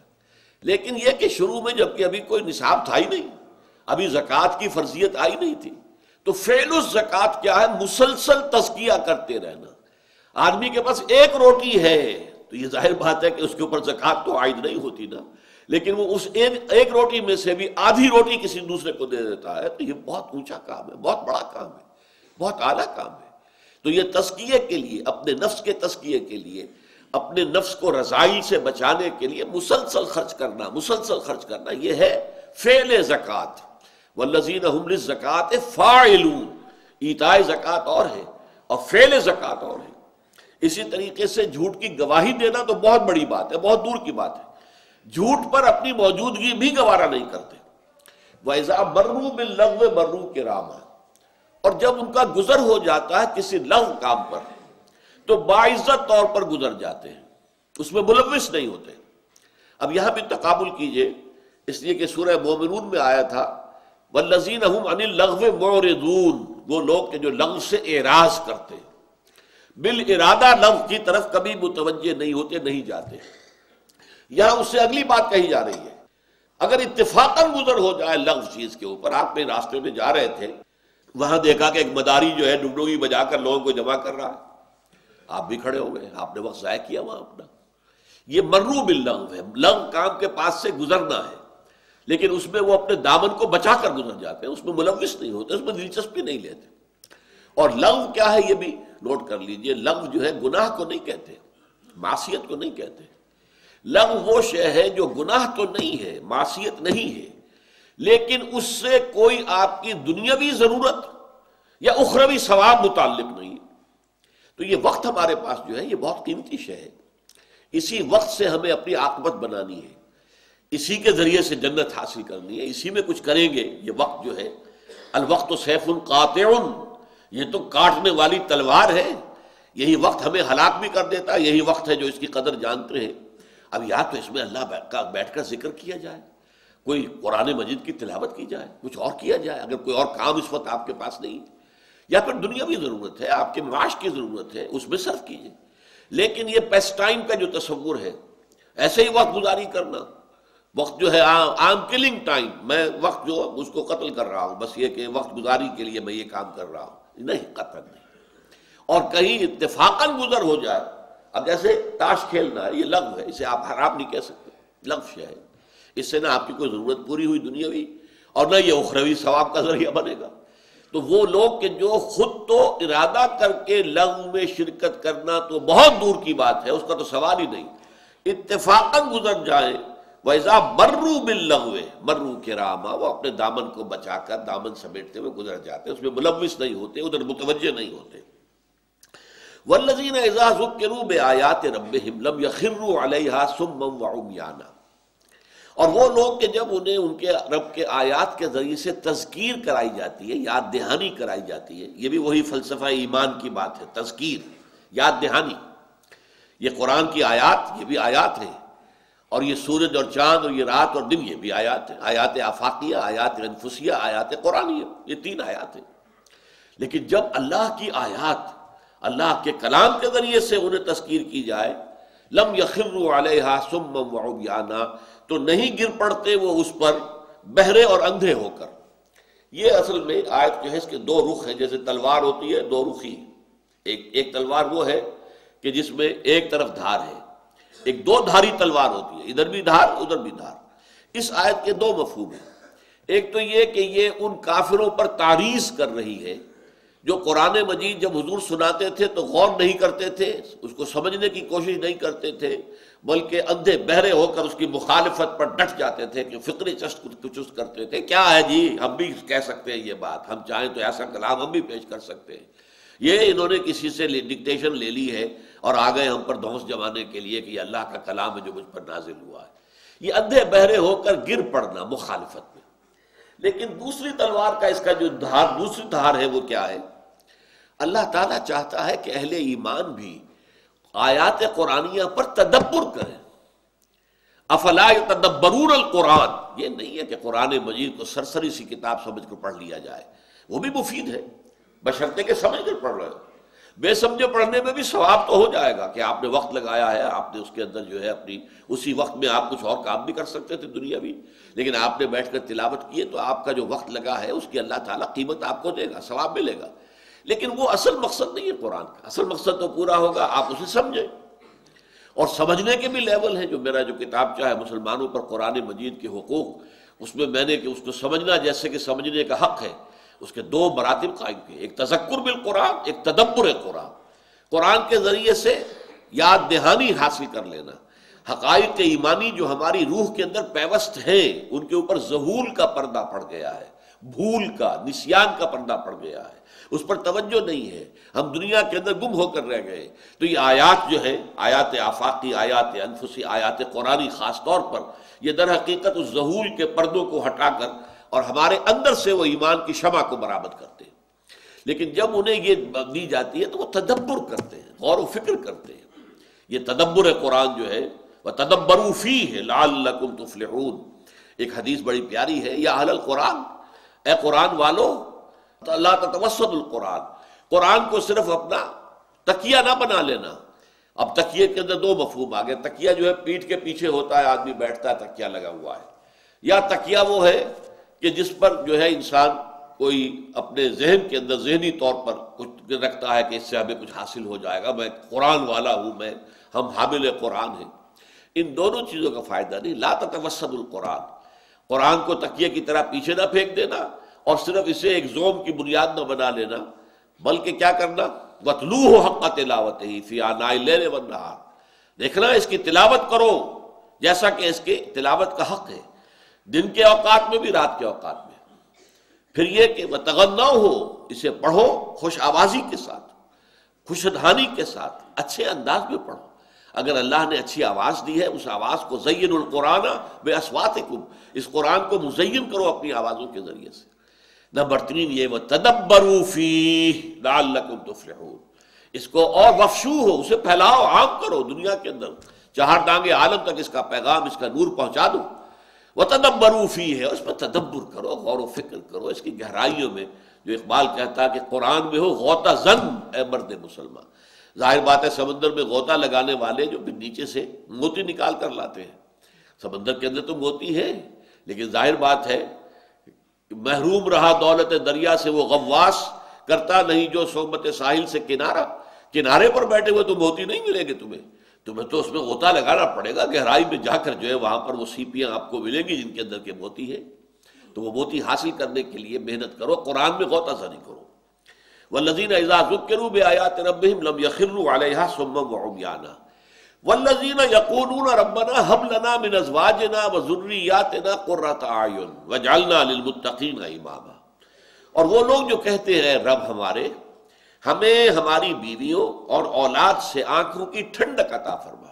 S1: لیکن یہ کہ شروع میں جب کہ ابھی کوئی نصاب تھا ہی نہیں، ابھی زکوٰۃ کی فرضیت آئی نہیں تھی، تو فعل الزکوٰۃ کیا ہے، مسلسل تزکیہ کرتے رہنا۔ آدمی کے پاس ایک روٹی ہے تو یہ ظاہر بات ہے کہ اس کے اوپر زکوٰۃ تو عائد نہیں ہوتی نا، لیکن وہ اس ایک روٹی میں سے بھی آدھی روٹی کسی دوسرے کو دے دیتا ہے، تو یہ بہت اونچا کام ہے، بہت بڑا کام ہے، بہت اعلیٰ کام ہے۔ تو یہ تزکیے کے لیے، اپنے نفس کے تزکیے کے لیے، اپنے نفس کو رذائل سے بچانے کے لیے مسلسل خرچ کرنا، مسلسل خرچ کرنا، یہ ہے فعل زکوٰۃ۔ والذین هم للزکاۃ فاعلون، ایتاء زکوٰۃ اور ہے اور فعل زکوٰۃ اور ہے۔ اسی طریقے سے جھوٹ کی گواہی دینا تو بہت بڑی بات ہے، بہت دور کی بات ہے، جھوٹ پر اپنی موجودگی بھی گوارا نہیں کرتے۔ وَإِذَا مَرُّوا بِاللَّغْوِ مَرُّوا كِرَامًا، اور جب ان کا گزر ہو جاتا ہے کسی لغو کام پر تو باعزت طور پر گزر جاتے ہیں، اس میں ملوث نہیں ہوتے۔ اب یہاں بھی تقابل کیجئے، اس لیے کہ سورہ مومنون میں آیا تھا والذین هم عن اللغو معرضون، وہ لوگ کہ جو لغو سے اعراض کرتے ہیں، بالارادہ لغو کی طرف کبھی متوجہ نہیں ہوتے، نہیں جاتے۔ یہاں اس سے اگلی بات کہی جا رہی ہے، اگر اتفاقاً گزر ہو جائے لغو چیز کے اوپر، آپ نے راستے میں جا رہے تھے، وہاں دیکھا کہ ایک مداری جو ہے ڈگڈگی بجا کر لوگوں کو جمع کر رہا ہے، آپ بھی کھڑے ہو گئے، آپ نے وقت ضائع کیا وہاں اپنا، یہ مرو باللغو ہے، لغو کام کے پاس سے گزرنا ہے، لیکن اس میں وہ اپنے دامن کو بچا کر گزر جاتے ہیں، اس میں ملوث نہیں ہوتے، اس میں دلچسپی نہیں لیتے۔ اور لغو کیا ہے یہ بھی نوٹ کر لیجئے، لغو جو ہے گناہ کو نہیں کہتے، معصیت کو نہیں کہتے۔ لغو وہ شے ہے جو گناہ تو نہیں ہے، معصیت نہیں ہے، لیکن اس سے کوئی آپ کی دنیاوی ضرورت یا اخروی ثواب متعلق نہیں ہے۔ تو یہ وقت ہمارے پاس جو ہے یہ بہت قیمتی شے ہے، اسی وقت سے ہمیں اپنی عاقبت بنانی ہے، اسی کے ذریعے سے جنت حاصل کرنی ہے، اسی میں کچھ کریں گے۔ یہ وقت جو ہے الوقت سیف قاطع، یہ تو کاٹنے والی تلوار ہے، یہی وقت ہمیں ہلاک بھی کر دیتا ہے، یہی وقت ہے جو اس کی قدر جانتے ہیں۔ اب یا تو اس میں اللہ کا بیٹھ کر ذکر کیا جائے، کوئی قرآن مجید کی تلاوت کی جائے، کچھ اور کیا جائے اگر کوئی اور کام اس وقت آپ کے پاس نہیں ہے، یا پھر دنیاوی ضرورت ہے، آپ کے معاش کی ضرورت ہے، اس میں صرف کیجیے۔ لیکن یہ پیس ٹائم کا جو تصور ہے، ایسے ہی وقت گزاری کرنا، وقت جو ہے آم کلنگ ٹائم، میں وقت جو اس کو قتل کر رہا ہوں، بس یہ کہ وقت گزاری کے لیے میں یہ کام کر رہا ہوں، نہیں، قطعاً نہیں۔ اور کہیں اتفاقاً گزر ہو جائے، اب جیسے تاش کھیلنا ہے، یہ لغو ہے، اسے آپ حرام نہیں کہہ سکتے، لغو شے ہے، اس سے نہ آپ کی کوئی ضرورت پوری ہوئی دنیاوی اور نہ یہ اخروی ثواب کا ذریعہ بنے گا۔ تو وہ لوگ کہ جو خود تو ارادہ کر کے لغو میں شرکت کرنا تو بہت دور کی بات ہے، اس کا تو سوال ہی نہیں، اتفاقاً گزر جائیں، وَإِذَا مَرُّوا بِاللَّغْوِ مَرُّوا كِرَامًا، وہ اپنے دامن کو بچا کر دامن سمیٹتے ہوئے گزر جاتے ہیں، اس میں ملوث نہیں ہوتے، ادھر متوجہ نہیں ہوتے۔ وَالَّذِينَ إِذَا ذُكِّرُوا بِآيَاتِ رَبِّهِمْ لَمْ يَخِرُّوا عَلَيْهَا صُمًّا وَعُمْيَانًا، اور وہ لوگ کہ جب انہیں ان کے رب کے آیات کے ذریعے سے تذکیر کرائی جاتی ہے، یاد دہانی کرائی جاتی ہے، یہ بھی وہی فلسفہ ایمان کی بات ہے، تذکیر، یاد دہانی، یہ قرآن کی آیات، یہ بھی آیات ہیں، اور یہ سورج اور چاند اور یہ رات اور دن، یہ بھی آیات ہیں، آیات آفاقیہ، آیات انفسیہ، آیات قرآنیہ، یہ تین آیات ہیں۔ لیکن جب اللہ کی آیات، اللہ کے کلام کے ذریعے سے انہیں تذکیر کی جائے، لم یخروا علیہا صما وعمیانا، تو نہیں گر پڑتے وہ اس پر بہرے اور اندھے ہو کر۔ یہ اصل میں آیت جو ہے اس کے دو رخ ہیں، جیسے تلوار ہوتی ہے دو رخی، ایک تلوار وہ ہے کہ جس میں ایک طرف دھار ہے، ایک دو دھاری تلوار ہوتی ہے، ادھر بھی دھار ادھر بھی دھار۔ اس آیت کے دو مفہوم ہیں، ایک تو یہ کہ یہ ان کافروں پر تعریض کر رہی ہے جو قرآن مجید جب حضور سناتے تھے تو غور نہیں کرتے تھے، اس کو سمجھنے کی کوشش نہیں کرتے تھے، بلکہ اندھے بہرے ہو کر اس کی مخالفت پر ڈٹ جاتے تھے، کہ فکری چست کرتے تھے، کیا ہے جی ہم بھی کہہ سکتے ہیں یہ بات، ہم چاہیں تو ایسا کلام ہم بھی پیش کر سکتے ہیں، یہ انہوں نے کسی سے ڈکٹیشن لے لی ہے اور آ گئے ہم پر دھونس جمانے کے لیے کہ یہ اللہ کا کلام ہے جو مجھ پر نازل ہوا ہے۔ یہ اندھے بہرے ہو کر گر پڑنا مخالفت میں۔ لیکن دوسری تلوار کا اس کا جو دھار، دوسری دھار ہے وہ کیا ہے؟ اللہ تعالیٰ چاہتا ہے کہ اہل ایمان بھی آیات قرآنیہ پر تدبر کریں۔ افلا یتدبرون القرآن، یہ نہیں ہے کہ قرآن مجید کو سرسری سی کتاب سمجھ کر پڑھ لیا جائے، وہ بھی مفید ہے بشرطے کہ سمجھ کر پڑھ رہے ہو۔ بے سمجھے پڑھنے میں بھی ثواب تو ہو جائے گا کہ آپ نے وقت لگایا ہے، آپ نے اس کے اندر جو ہے اپنی اسی وقت میں آپ کچھ اور کام بھی کر سکتے تھے دنیاوی، لیکن آپ نے بیٹھ کر تلاوت کی ہے تو آپ کا جو وقت لگا ہے اس کی اللہ تعالیٰ قیمت آپ کو دے گا، ثواب ملے گا۔ لیکن وہ اصل مقصد نہیں ہے قرآن کا، اصل مقصد تو پورا ہوگا آپ اسے سمجھیں، اور سمجھنے کے بھی لیول ہیں۔ جو میرا جو کتاب ہے مسلمانوں پر قرآن مجید کے حقوق، اس میں میں نے کہ اس کو سمجھنا جیسے کہ سمجھنے کا حق ہے، اس کے دو مراتب قائم کیے، ایک تذکر بالقرآن، ایک تدبر قرآن، قرآن کے ذریعے سے یاد دہانی حاصل کر لینا، حقائق ایمانی جو ہماری روح کے اندر پیوست ہیں ان کے اوپر ذہول کا پردہ پڑ گیا ہے، بھول کا، نسیان کا پردہ پڑ گیا ہے، اس پر توجہ نہیں ہے، ہم دنیا کے اندر گم ہو کر رہ گئے۔ تو یہ آیات جو ہے، آیات آفاقی، آیات انفسی، آیات قرآنی خاص طور پر، یہ در حقیقت اس ذہول کے پردوں کو ہٹا کر اور ہمارے اندر سے وہ ایمان کی شمع کو برآمد کرتے ہیں۔ لیکن جب انہیں یہ دی جاتی ہے تو وہ تدبر کرتے ہیں، غور و فکر کرتے ہیں۔ یہ تدبر قرآن جو ہے، وَتَدَبَّرُوا فِيهِ لَعَلَّكُمْ تُفْلِحُونَ، ایک حدیث بڑی پیاری ہے، یا اہل القرآن، اے قرآن والو لا تتوسط القرآن، قرآن کو صرف اپنا تکیہ نہ بنا لینا۔ اب تکیے کے اندر دو مفہوم آ گئے، تکیہ جو ہے پیٹھ کے پیچھے ہوتا ہے، آدمی بیٹھتا ہے تکیہ لگا ہوا ہے، یا تکیہ وہ ہے کہ جس پر جو ہے انسان کوئی اپنے ذہن کے اندر ذہنی طور پر کچھ رکھتا ہے کہ اس سے ہمیں کچھ حاصل ہو جائے گا، میں قرآن والا ہوں، ہم حامل قرآن ہیں۔ ان دونوں چیزوں کا فائدہ نہیں۔ لا تتوسط القرآن، قرآن کو تکیے کی طرح پیچھے نہ پھینک دینا اور صرف اسے ایک زوم کی بنیاد نہ بنا لینا، بلکہ کیا کرنا، وَاتْلُوهُ حَقَّ تِلَاوَتِهِ فِي آنَاءِ اللَّيْلِ وَالنَّهَارِ، دیکھنا اس کی تلاوت کرو جیسا کہ اس کے تلاوت کا حق ہے، دن کے اوقات میں بھی رات کے اوقات میں۔ پھر یہ کہ وَتَغَنَّوْهُ، اسے پڑھو خوش آوازی کے ساتھ، خوش دھانی کے ساتھ، اچھے انداز میں پڑھو۔ اگر اللہ نے اچھی آواز دی ہے، اس آواز کو زین القرآن بِأَصْوَاتِكُمْ، اس قرآن کو مزین کرو اپنی آوازوں کے ذریعے سے۔ نمبر 3 یہ وَتَدَبَّرُوا فِيهِ لَعَلَّكُمْ تُفْلِحُونَ، اس کو اور وفشو ہو، اسے پھیلاؤ، عام کرو دنیا کے اندر، چہار ڈانگے عالم تک اس کا پیغام، اس کا نور پہنچا دو۔ وَتَدَبَّرُوا فِيهِ، اس پر تدبر کرو، غور و فکر کرو اس کی گہرائیوں میں، جو اقبال کہتا ہے کہ قرآن میں ہو غوطہ زن اے مرد مسلمان۔ ظاہر بات ہے سمندر میں غوطہ لگانے والے جو پھر نیچے سے موتی نکال کر لاتے ہیں، سمندر کے اندر تو موتی ہے، لیکن ظاہر بات ہے محروم رہا دولت دریا سے وہ غواص، کرتا نہیں جو صحبت ساحل سے کنارہ، کنارے پر بیٹھے ہوئے تو موتی نہیں ملیں گے تمہیں تو اس میں غوطہ لگانا پڑے گا، گہرائی میں جا کر جو ہے وہاں پر وہ سیپیاں آپ کو ملیں گی جن کے اندر کے موتی ہے، تو وہ موتی حاصل کرنے کے لیے محنت کرو، قرآن میں غوطہ زنی کرو۔ والذین اذا ذکروا بآیات ربہم لم یخروا علیہا صما وعمیانا والذین یقولون ربنا ھب لنا من ازواجنا وذریاتنا قرۃ اعین واجعلنا للمتقین اماما، اور وہ لوگ جو کہتے ہیں رب ہمارے ہمیں ہماری بیویوں اور اولاد سے آنکھوں کی ٹھنڈک عطا فرما،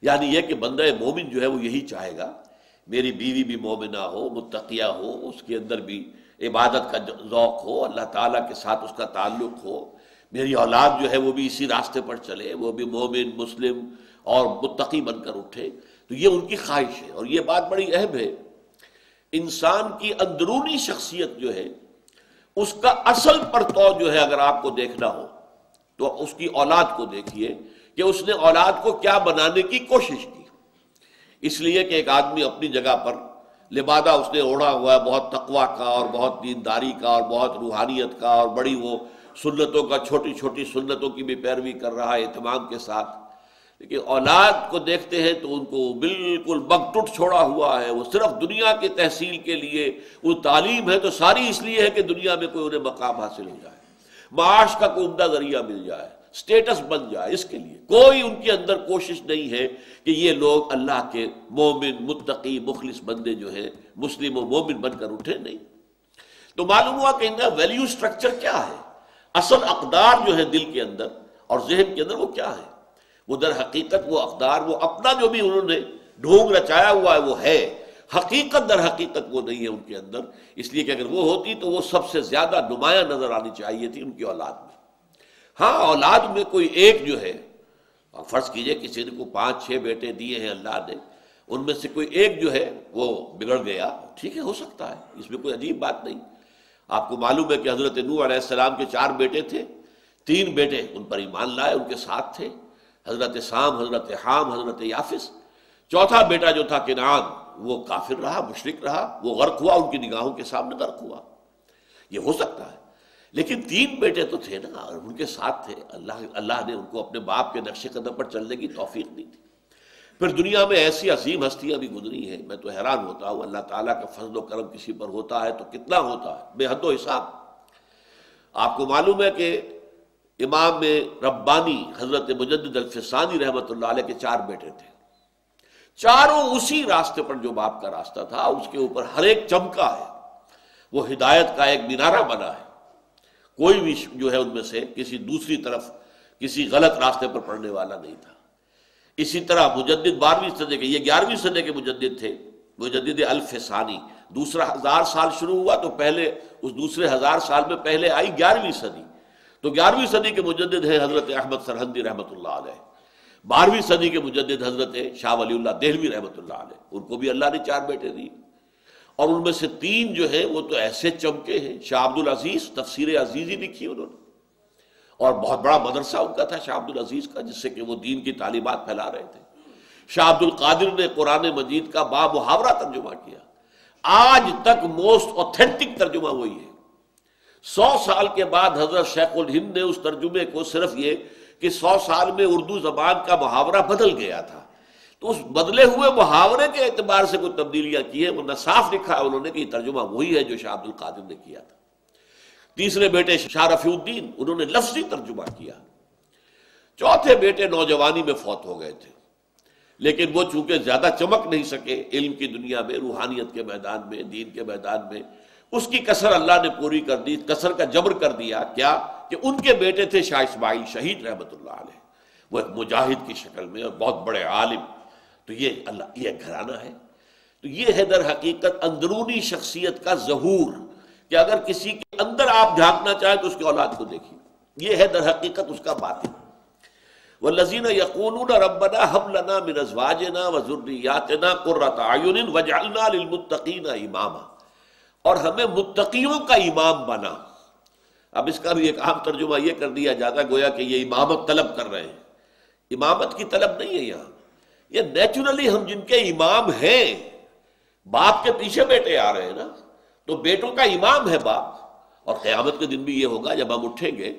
S1: یعنی یہ کہ بندہ مومن جو ہے وہ یہی چاہے گا میری بیوی بھی مومنہ ہو، متقیہ ہو، اس کے اندر بھی عبادت کا ذوق ہو، اللہ تعالیٰ کے ساتھ اس کا تعلق ہو، میری اولاد جو ہے وہ بھی اسی راستے پر چلے، وہ بھی مومن مسلم اور متقی بن کر اٹھے، تو یہ ان کی خواہش ہے۔ اور یہ بات بڑی اہم ہے، انسان کی اندرونی شخصیت جو ہے اس کا اصل پرتو جو ہے اگر آپ کو دیکھنا ہو تو اس کی اولاد کو دیکھیے کہ اس نے اولاد کو کیا بنانے کی کوشش کی۔ اس لیے کہ ایک آدمی اپنی جگہ پر لبادہ اس نے اوڑھا ہوا ہے بہت تقویٰ کا اور بہت دینداری کا اور بہت روحانیت کا، اور بڑی وہ سنتوں کا، چھوٹی چھوٹی سنتوں کی بھی پیروی کر رہا ہے اہتمام کے ساتھ، لیکن اولاد کو دیکھتے ہیں تو ان کو بالکل بگٹٹ چھوڑا ہوا ہے، وہ صرف دنیا کی تحصیل کے لیے، وہ تعلیم ہے تو ساری اس لیے ہے کہ دنیا میں کوئی انہیں مقام حاصل ہو جائے، معاش کا کوئی عمدہ ذریعہ مل جائے، سٹیٹس بن جائے، اس کے لیے کوئی ان کے اندر کوشش نہیں ہے کہ یہ لوگ اللہ کے مومن متقی مخلص بندے جو ہیں مسلم و مومن بن کر اٹھے نہیں۔ تو معلوم ہوا کہ ان کا ویلیو سٹرکچر کیا ہے، اصل اقدار جو ہے دل کے اندر اور ذہن کے اندر وہ کیا ہے، وہ در حقیقت وہ اقدار، وہ اپنا جو بھی انہوں نے ڈھونگ رچایا ہوا ہے وہ ہے، حقیقت در حقیقت وہ نہیں ہے ان کے اندر، اس لیے کہ اگر وہ ہوتی تو وہ سب سے زیادہ نمایاں نظر آنی چاہیے تھی ان کی اولاد میں۔ ہاں اولاد میں کوئی ایک جو ہے، فرض کیجئے کسی نے کو 5-6 بیٹے دیے ہیں اللہ نے، ان میں سے کوئی ایک جو ہے وہ بگڑ گیا، ٹھیک ہے، ہو سکتا ہے، اس میں کوئی عجیب بات نہیں۔ آپ کو معلوم ہے کہ حضرت نوح علیہ السلام کے 4 بیٹے تھے، 3 بیٹے ان پر ایمان لائے، ان کے ساتھ تھے، حضرت سام، حضرت حام، حضرت یافس۔ 4تھا بیٹا جو تھا کنعان وہ کافر رہا، مشرک رہا، وہ غرق ہوا، ان کی نگاہوں کے سامنے غرق ہوا، یہ ہو سکتا ہے۔ لیکن 3 بیٹے تو تھے نا، اور ان کے ساتھ تھے، اللہ نے ان کو اپنے باپ کے نقش قدم پر چلنے کی توفیق دی تھی۔ پھر دنیا میں ایسی عظیم ہستیاں بھی گزری ہیں، میں تو حیران ہوتا ہوں، اللہ تعالیٰ کا فضل و کرم کسی پر ہوتا ہے تو کتنا ہوتا ہے، بے حد و حساب۔ آپ کو معلوم ہے کہ امام ربانی حضرت مجدد الفسانی رحمۃ اللہ علیہ کے 4 بیٹے تھے، چاروں اسی راستے پر جو باپ کا راستہ تھا، اس کے اوپر ہر ایک چمکا ہے، وہ ہدایت کا ایک مینارہ بنا ہے، کوئی بھی جو ہے ان میں سے کسی دوسری طرف کسی غلط راستے پر پڑنے والا نہیں تھا۔ اسی طرح مجدد 12ویں صدی کے، یہ 11ویں صدی کے مجدد تھے، مجدد الفسانی، دوسرا 1000 سال شروع ہوا تو پہلے اس دوسرے 1000 سال میں پہلے آئی 11ویں صدی، تو 11ویں صدی کے مجدد ہیں حضرت احمد سرہندی رحمۃ اللہ علیہ، 12ویں صدی کے مجدد حضرت شاہ ولی اللہ دہلوی رحمۃ اللہ علیہ، ان کو بھی اللہ نے 4 بیٹے دیے۔ اور ان میں سے 3 جو ہیں وہ تو ایسے چمکے ہیں. شاہ عبد العزیز تفسیر عزیزی لکھی انہوں نے، اور بہت بڑا مدرسہ ان کا تھا شاہ عبد العزیز کا، جس سے کہ وہ دین کی تعلیمات پھیلا رہے تھے. شاہ عبد القادر نے قرآن مجید کا بامحاورہ ترجمہ کیا. آج تک موسٹ اوتھینٹک ترجمہ وہی ہے. 100 سال کے بعد حضرت شیخ الہند نے اس ترجمے کو صرف یہ کہ 100 سال میں اردو زبان کا محاورہ بدل گیا تھا، تو اس بدلے ہوئے محاورے کے اعتبار سے کوئی تبدیلیاں کی ہیں، ورنہ صاف لکھا ہے انہوں نے کہ یہ ترجمہ وہی ہے جو شاہ عبد القادر نے کیا تھا. تیسرے بیٹے شاہ رفیع الدین، انہوں نے لفظی ترجمہ کیا. چوتھے بیٹے نوجوانی میں فوت ہو گئے تھے، لیکن وہ چونکہ زیادہ چمک نہیں سکے علم کی دنیا میں، روحانیت کے میدان میں، دین کے میدان میں، اس کی کسر اللہ نے پوری کر دی. کسر کا جبر کر دیا کیا کہ ان کے بیٹے تھے شاہ اسماعیل شہید رحمۃ اللہ علیہ، وہ ایک مجاہد کی شکل میں اور بہت بڑے عالم. تو یہ گھرانہ ہے. تو یہ ہے در حقیقت اندرونی شخصیت کا ظہور، کہ اگر کسی کے اندر آپ جھانکنا چاہیں تو اس کی اولاد کو دیکھیے. یہ ہے در حقیقت اس کا باطن. والذین یقولون ربنا ھب لنا من ازواجنا وذریاتنا قرۃ اعین واجعلنا للمتقین اماما، اور ہمیں متقیوں کا امام بنا. اب اس کا بھی ایک عام ترجمہ یہ کر دیا جاتا گویا کہ یہ امامت طلب کر رہے ہیں. امامت کی طلب نہیں ہے یہاں، یہ نیچرلی ہم جن کے امام ہیں، باپ کے پیچھے بیٹے آ رہے ہیں نا، تو بیٹوں کا امام ہے باپ. اور قیامت کے دن بھی یہ ہوگا جب ہم اٹھیں گے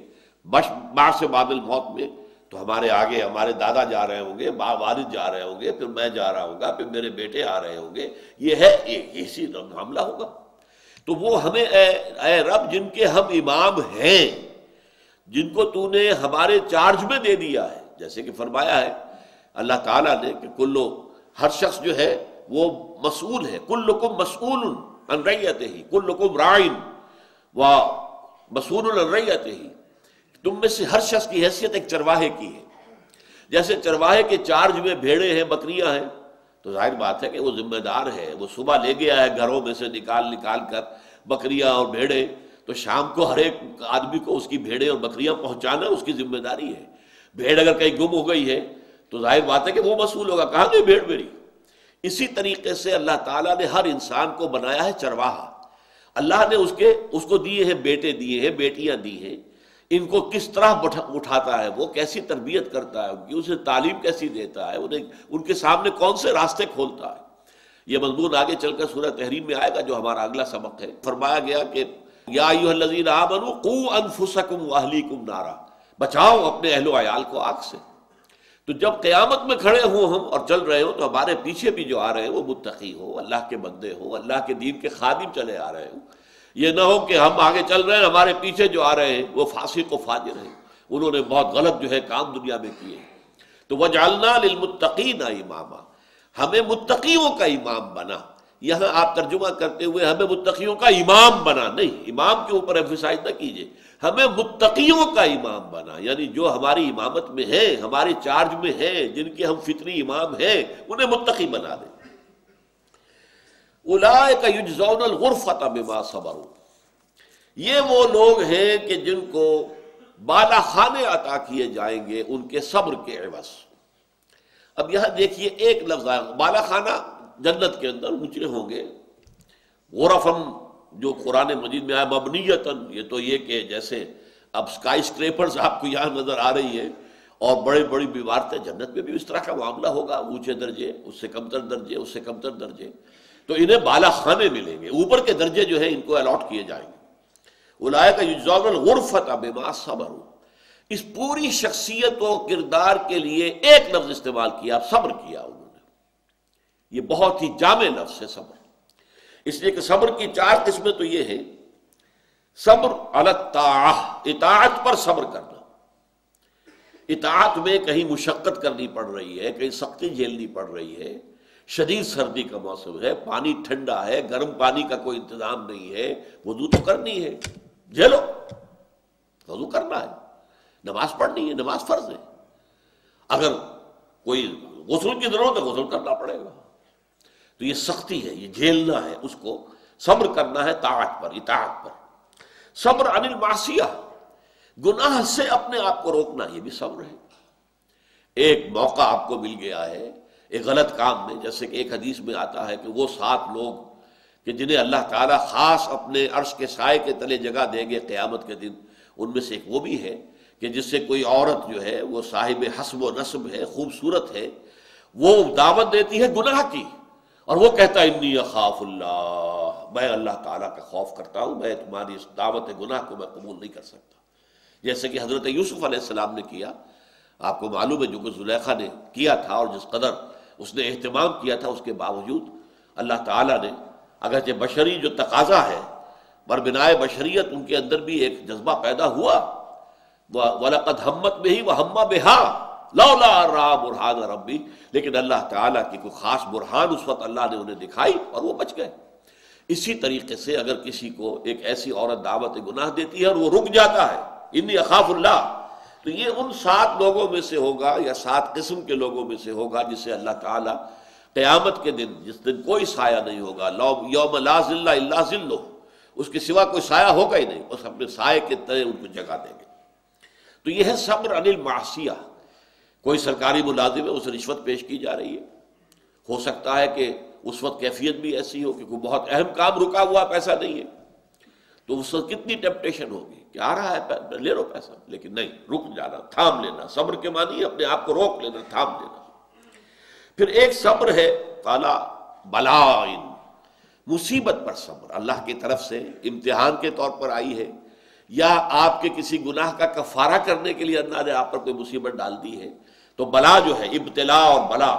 S1: بعد سے بعد الموت میں، تو ہمارے آگے ہمارے دادا جا رہے ہوں گے، والد جا رہے ہوں گے، پھر میں جا رہا ہوں گا، پھر میرے بیٹے آ رہے ہوں گے. یہ ہے اسی معاملہ ہوگا. تو وہ ہمیں اے رب جن کے ہم امام ہیں، جن کو تو نے ہمارے چارج میں دے دیا ہے، جیسے کہ فرمایا ہے اللہ تعالیٰ نے کہ ہر شخص جو ہے وہ مسئول ہے. کلکم مسئول عن رعیتہ، کلکم راعٍ و مسئول عن رعیتہ. تم میں سے ہر شخص کی حیثیت ایک چرواہے کی ہے. جیسے چرواہے کے چارج میں بھیڑیں ہیں، بکریاں ہیں، تو ظاہر بات ہے کہ وہ ذمہ دار ہے. وہ صبح لے گیا ہے گھروں میں سے نکال کر بکریاں اور بھیڑیں، تو شام کو ہر ایک آدمی کو اس کی بھیڑیں اور بکریاں پہنچانا اس کی ذمہ داری ہے. بھیڑ اگر کہیں گم ہو گئی ہے تو ظاہر بات ہے کہ وہ مسئول ہوگا، کہاں گئی بھیڑ میری. اسی طریقے سے اللہ تعالیٰ نے ہر انسان کو بنایا ہے چرواہا. اللہ نے اس کو دیے ہیں بیٹے، دیے ہیں بیٹیاں دی ہیں. ان کو کس طرح اٹھاتا ہے، وہ کیسی تربیت کرتا ہے، ان کی اسے تعلیم کیسی دیتا ہے، ان کے سامنے کون سے راستے کھولتا ہے. یہ مضمون آگے چل کر سورہ تحریم میں آئے گا جو ہمارا اگلا سبق ہے. فرمایا گیا کہ یا ایھا الذین آمنوا قوا انفسکم واہلیکم نارا، بچاؤ اپنے اہل و عیال کو آگ سے. تو جب قیامت میں کھڑے ہوں ہم اور چل رہے ہوں، تو ہمارے پیچھے بھی جو آ رہے ہیں وہ متقی ہو، اللہ کے بندے ہو، اللہ کے دین کے خادم چلے آ رہے ہوں. یہ نہ ہو کہ ہم آگے چل رہے ہیں، ہمارے پیچھے جو آ رہے ہیں وہ فاسق و فاجر ہیں، انہوں نے بہت غلط جو ہے کام دنیا میں کیے. تو وجعلنا للمتقین اماما، ہمیں متقیوں کا امام بنا. یہاں آپ ترجمہ کرتے ہوئے ہمیں متقیوں کا امام بنا نہیں، امام کے اوپر ایمفسائز نہ کیجیے، ہمیں متقیوں کا امام بنا، یعنی جو ہماری امامت میں ہیں، ہمارے چارج میں ہیں، جن کے ہم فطری امام ہیں، انہیں متقی بنا دیں. اولئک یجزون الغرفۃ بما صبروا، یہ وہ لوگ ہیں کہ جن کو بالا خانے عطا کیے جائیں گے ان کے صبر کے عوض. اب یہاں دیکھیے ایک لفظ آیا، بالا خانہ جنت کے اندر اونچے ہوں گے. غرفم جو قرآن مجید میں آیا مبنیتن، یہ تو یہ کہ جیسے اب اسکائی اسکریپرز آپ کو یہاں نظر آ رہی ہے اور بڑی بڑی عمارتیں، جنت میں بھی اس طرح کا معاملہ ہوگا، اونچے درجے، اس سے کمتر درجے، اس سے کمتر درجے. تو انہیں بالا خانے ملیں گے، اوپر کے درجے جو ہیں ان کو الاٹ کیے جائیں گے. اولئک یجزون الغرفۃ بما صبروا، اس پوری شخصیت و کردار کے لیے ایک لفظ استعمال کیا، صبر کیا انہوں نے. یہ بہت ہی جامع لفظ ہے صبر، اس لیے کہ صبر کی 4 قسمیں تو یہ ہیں. صبر علی الطاعہ، اطاعت پر صبر کرنا. اطاعت میں کہیں مشقت کرنی پڑ رہی ہے، کہیں سختی جھیلنی پڑ رہی ہے، شدید سردی کا موسم ہے، پانی ٹھنڈا ہے، گرم پانی کا کوئی انتظام نہیں ہے، وضو تو کرنی ہے، جھیلو، وضو کرنا ہے، نماز پڑھنی ہے، نماز فرض ہے. اگر کوئی غسل کی ضرورت ہے غسل کرنا پڑے گا. تو یہ سختی ہے، یہ جھیلنا ہے، اس کو صبر کرنا ہے طاعت پر، اطاعت پر. صبر عن المعصیہ، گناہ سے اپنے آپ کو روکنا، یہ بھی صبر ہے. ایک موقع آپ کو مل گیا ہے ایک غلط کام میں، جیسے کہ ایک حدیث میں آتا ہے کہ وہ 7 لوگ کہ جنہیں اللہ تعالیٰ خاص اپنے عرش کے سائے کے تلے جگہ دیں گے قیامت کے دن، ان میں سے ایک وہ بھی ہے کہ جس سے کوئی عورت جو ہے وہ صاحب حسب و نسب ہے، خوبصورت ہے، وہ دعوت دیتی ہے گناہ کی، اور وہ کہتا ہے انی اخاف اللہ، میں اللہ تعالیٰ کا خوف کرتا ہوں، میں تمہاری اس دعوت گناہ کو میں قبول نہیں کر سکتا، جیسے کہ حضرت یوسف علیہ السلام نے کیا۔ آپ کو معلوم ہے جو کچھ زلیخا نے کیا تھا اور جس قدر اس نے اہتمام کیا تھا، اس کے باوجود اللہ تعالیٰ نے اگرچہ بشری جو تقاضا ہے، بربنائے بشریت ان کے اندر بھی ایک جذبہ پیدا ہوا، وَلَقَدْ هَمَّتْ بِهِ وَهَمَّ بِهَا لَوْلَا أَن رَأَىٰ بُرْهَانَ رَبِّهِ، لیکن اللہ تعالیٰ کی کوئی خاص برہان اس وقت اللہ نے انہیں دکھائی اور وہ بچ گئے۔ اسی طریقے سے اگر کسی کو ایک ایسی عورت دعوت گناہ دیتی ہے اور وہ رک جاتا ہے، انی اخاف اللہ، تو یہ ان 7 لوگوں میں سے ہوگا یا 7 قسم کے لوگوں میں سے ہوگا جسے اللہ تعالیٰ قیامت کے دن، جس دن کوئی سایہ نہیں ہوگا، یوم لا ظل الا ظلہ، اس کے سوا کوئی سایہ ہوگا ہی نہیں، اس اپنے سائے کے تلے ان کو جگہ دیں گے۔ تو یہ ہے صبر عن المعصیہ۔ کوئی سرکاری ملازم ہے، اسے رشوت پیش کی جا رہی ہے، ہو سکتا ہے کہ اس وقت کیفیت بھی ایسی ہو کہ کوئی بہت اہم کام رکا ہوا، پیسہ نہیں ہے، تو اس وقت کتنی ٹیمپٹیشن ہوگی کہ آ رہا ہے لے لو پیسہ، لیکن نہیں، رک جانا، تھام لینا۔ صبر کے معنی اپنے آپ کو روک لینا، تھام لینا۔ پھر ایک صبر ہے قالا بلائن، مصیبت پر صبر، اللہ کی طرف سے امتحان کے طور پر آئی ہے، یا آپ کے کسی گناہ کا کفارہ کرنے کے لیے اللہ نے آپ پر کوئی مصیبت ڈال دی ہے، تو بلا جو ہے، ابتلا اور بلا،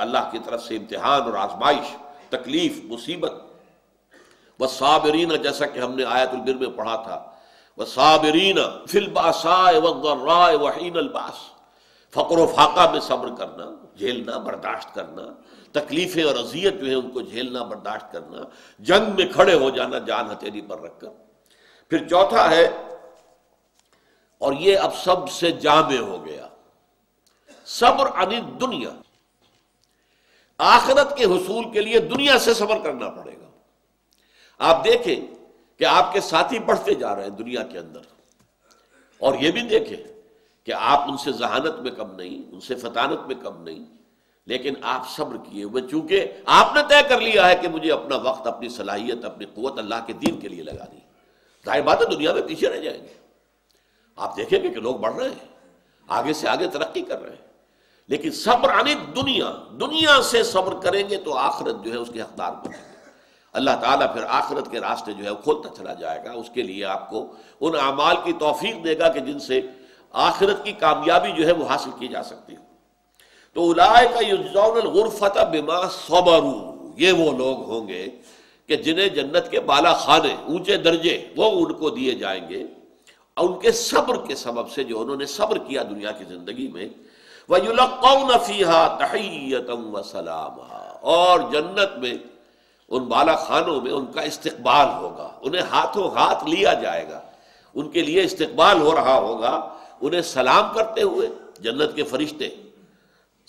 S1: اللہ کی طرف سے امتحان اور آزمائش، تکلیف، مصیبت۔ والصابرین، جیسا کہ ہم نے آیت البر میں پڑھا تھا، والصابرین فی البأساء والضراء وحین الباس، فقر و فاقہ میں صبر کرنا، جھیلنا، برداشت کرنا، تکلیفیں اور اذیت جو ہے ان کو جھیلنا، برداشت کرنا، جنگ میں کھڑے ہو جانا جان ہتھیلی پر رکھ کر۔ پھر چوتھا ہے، اور یہ اب سب سے جامع ہو گیا، صبر عن الدنیا، آخرت کے حصول کے لیے دنیا سے صبر کرنا پڑے گا۔ آپ دیکھیں کہ آپ کے ساتھی بڑھتے جا رہے ہیں دنیا کے اندر، اور یہ بھی دیکھیں کہ آپ ان سے ذہانت میں کم نہیں، ان سے فطانت میں کم نہیں، لیکن آپ صبر کیے ہوئے، چونکہ آپ نے طے کر لیا ہے کہ مجھے اپنا وقت، اپنی صلاحیت، اپنی قوت اللہ کے دین کے لیے لگانی، ظاہر بات ہے دنیا میں پیچھے رہ جائیں گے۔ آپ دیکھیں گے کہ لوگ بڑھ رہے ہیں، آگے سے آگے ترقی کر رہے ہیں، لیکن صبر عن الدنیا، دنیا سے صبر کریں گے تو آخرت جو ہے اس کے حقدار بنیں گے۔ اللہ تعالیٰ پھر آخرت کے راستے جو ہے وہ کھولتا چلا جائے گا، اس کے لیے آپ کو ان اعمال کی توفیق دے گا کہ جن سے آخرت کی کامیابی جو ہے وہ حاصل کی جا سکتی ہے۔ تو اولئک یجزون الغرفۃ بما صبروا، یہ وہ لوگ ہوں گے کہ جنہیں جنت کے بالا خانے، اونچے درجے وہ ان کو دیے جائیں گے، اور ان کے صبر کے سبب سے، جو انہوں نے صبر کیا دنیا کی زندگی میں۔ وَيُلَقَّوْنَ فِيهَا تَحِيَّةً وَسَلَامًا، اور جنت میں ان بالا خانوں میں ان کا استقبال ہوگا، انہیں ہاتھوں ہاتھ لیا جائے گا، ان کے لیے استقبال ہو رہا ہوگا، انہیں سلام کرتے ہوئے جنت کے فرشتے،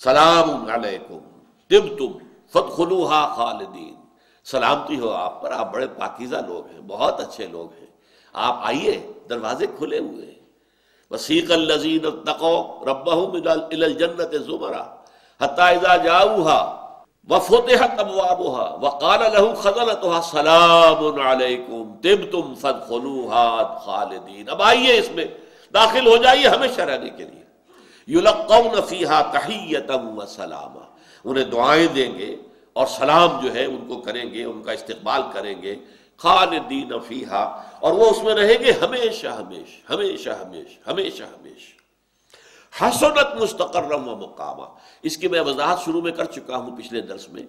S1: سلام علیکم طبتم فادخلوها خالدین، سلامتی ہو آپ پر، آپ بڑے پاکیزہ لوگ ہیں، بہت اچھے لوگ ہیں، آپ آئیے، دروازے کھلے ہوئے ہیں۔ وسیق الذین اتقوا ربهم الی الجنۃ زمرا حتی اذا جاؤوها وفتحت ابوابها وقال لهم خزنتها سلام علیکم طبتم فادخلوها خالدین، اب آئیے اس میں داخل ہو جائیے ہمیشہ رہنے کے لیے۔ یلقون فیہا تحیۃ وسلاما، انہیں دعائیں دیں گے اور سلام جو ہے ان کو کریں گے، ان کا استقبال کریں گے۔ خالدین فیہا، اور وہ اس میں رہیں گے ہمیشہ ہمیشہ ہمیشہ ہمیشہ ہمیشہ ہمیشہ۔ حسنت مستقرا و مقاما، اس کی میں وضاحت شروع میں کر چکا ہوں پچھلے درس میں